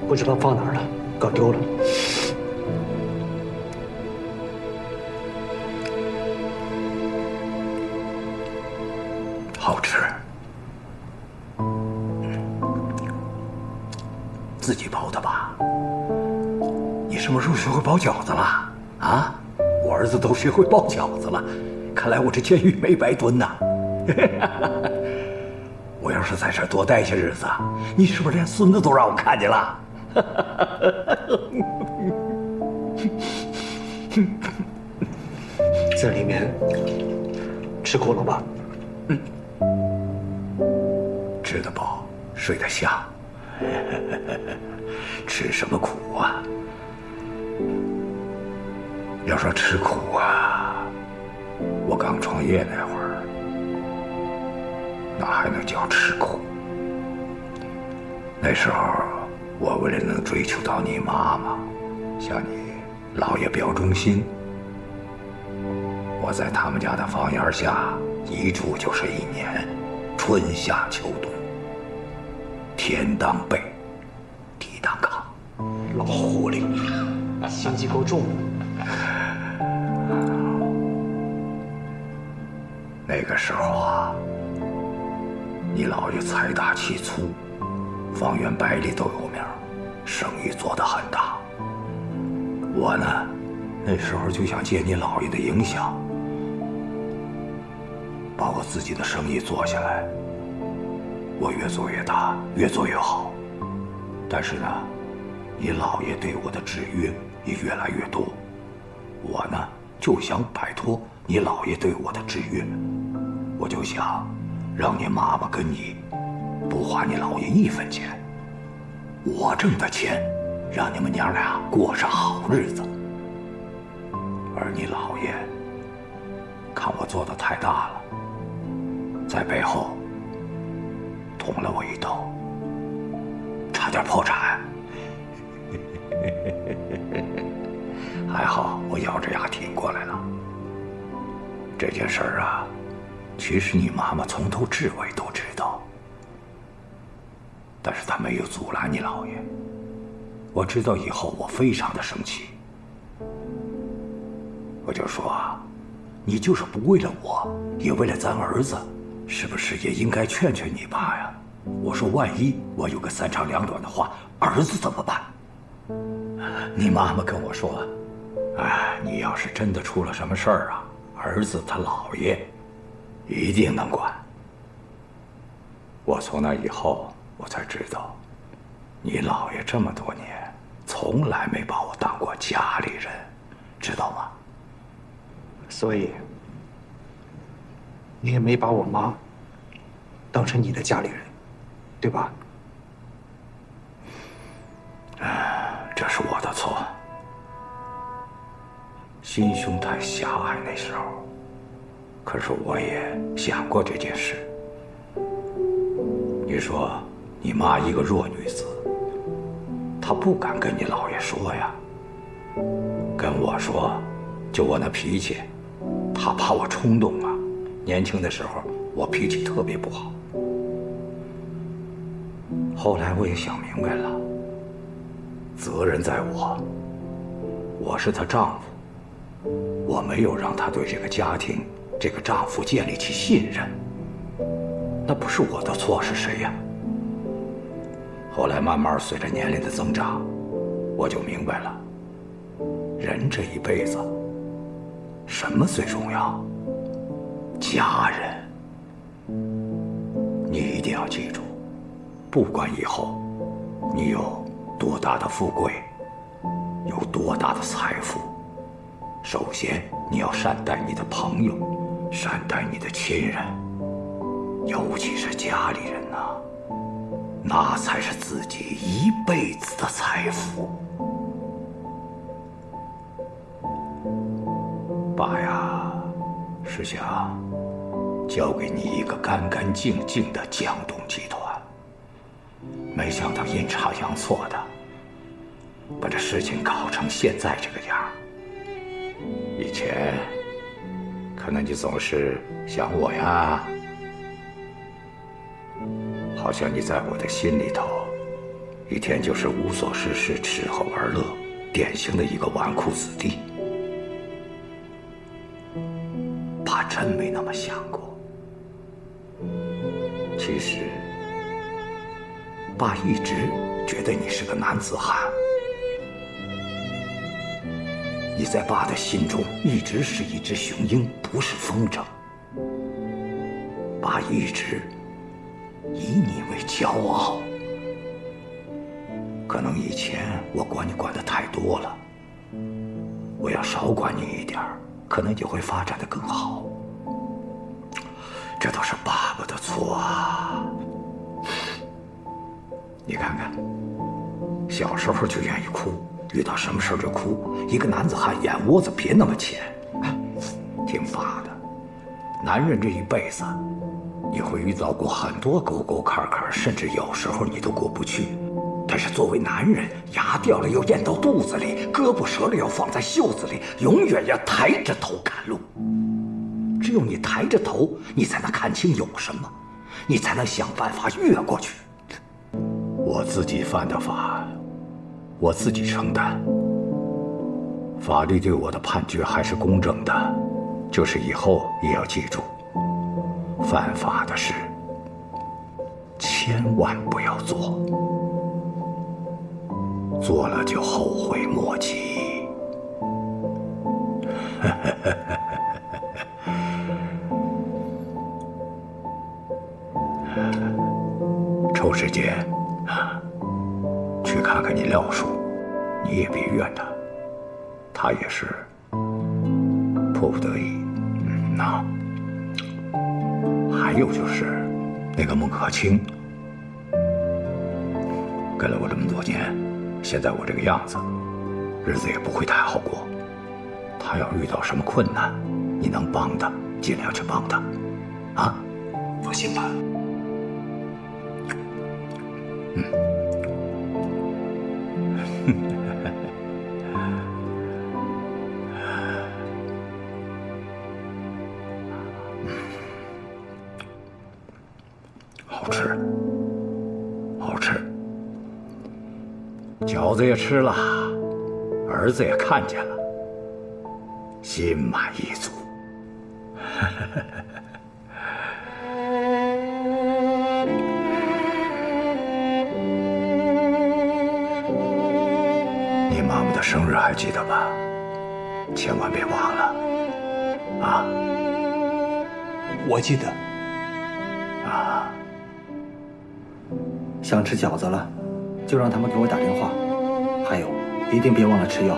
不知道放哪儿了，搞丢了。好吃，自己包的吧？你什么时候学会包饺子了？啊，我儿子都学会包饺子了，看来我这监狱没白蹲呐。我要是在这儿多待些日子，你是不是连孙子都让我看见了？这里面吃苦了吧？吃得饱，睡得香。吃什么苦啊？要说吃苦啊，我刚创业那会儿，那还能叫吃苦？那时候，我为了能追求到你妈妈，向你姥爷表忠心，我在他们家的房檐下一住就是1年，春夏秋冬，天当被，地当炕。老狐狸，心机够重。那个时候啊，你姥爷财大气粗，方圆100里都有名，生意做得很大。我呢，那时候就想借你姥爷的影响，把我自己的生意做下来，我越做越大，越做越好。但是呢，你姥爷对我的制约也越来越多，我呢就想摆脱你姥爷对我的制约，我就想让你妈妈跟你不花你姥爷1分钱，我挣的钱让你们娘俩过上好日子。而你姥爷看我做的太大了，在背后捅了我一刀，差点破产。还好我咬着牙挺过来了。这件事儿啊，其实你妈妈从头至尾都知道，但是她没有阻拦你姥爷。我知道以后我非常的生气，我就说啊，你就是不为了我，也为了咱儿子，是不是也应该劝劝你爸呀？我说万一我有个3长2短的话，儿子怎么办？你妈妈跟我说，哎，你要是真的出了什么事儿啊，儿子他姥爷一定能管。我从那以后我才知道，你姥爷这么多年从来没把我当过家里人，知道吗？所以你也没把我妈当成你的家里人，对吧？这是我的错，心胸太狭隘那时候。可是我也想过这件事。你说你妈一个弱女子，她不敢跟你姥爷说呀，跟我说，就我那脾气，她怕我冲动啊。年轻的时候我脾气特别不好，后来我也想明白了，责任在我，我是她丈夫，我没有让她对这个家庭、这个丈夫建立起信任，那不是我的错是谁呀？后来慢慢随着年龄的增长，我就明白了，人这一辈子，什么最重要？家人。你一定要记住，不管以后你有多大的富贵，有多大的财富，首先你要善待你的朋友，善待你的亲人，尤其是家里人呐，那才是自己一辈子的财富。爸呀，是想交给你一个干干净净的江东集团，没想到阴差阳错的把这事情搞成现在这个样。以前可能你总是想我呀，好像你在我的心里头一天就是无所事事，吃喝玩乐，典型的一个纨绔子弟。爸真没那么想过。其实爸一直觉得你是个男子汉，你在爸的心中一直是一只雄鹰，不是风筝。爸一直以你为骄傲。可能以前我管你管得太多了，我要少管你一点，可能你会发展得更好。这都是爸爸的错啊！你看看，小时候就愿意哭，遇到什么事就哭，一个男子汉眼窝子别那么浅。听爸的，男人这一辈子，你会遇到过很多沟沟坎坎，甚至有时候你都过不去。但是作为男人，牙掉了要咽到肚子里，胳膊折了要放在袖子里，永远要抬着头看路。只有你抬着头，你才能看清有什么，你才能想办法越过去。我自己犯的法，我自己承担。法律对我的判决还是公正的，就是以后也要记住，犯法的事千万不要做，做了就后悔莫及。抽时间去看看你廖叔，你也别怨他，他也是迫不得已。还有就是那个孟可卿，跟了我这么多年，现在我这个样子，日子也不会太好过。他要遇到什么困难，你能帮他，尽量去帮他，啊，放心吧。好吃，好吃。饺子也吃了，儿子也看见了，心满意足。你妈妈的生日还记得吧？千万别忘了，啊！我记得。啊。想吃饺子了，就让他们给我打电话。还有，一定别忘了吃药。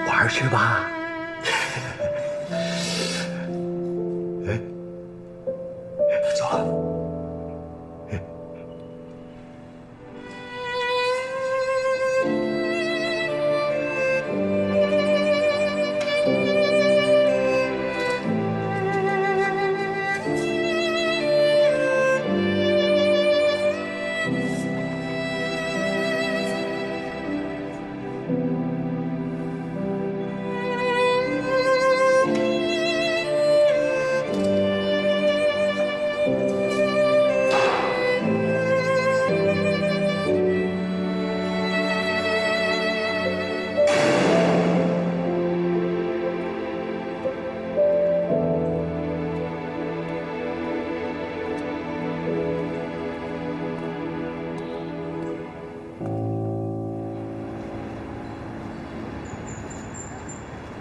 玩去吧。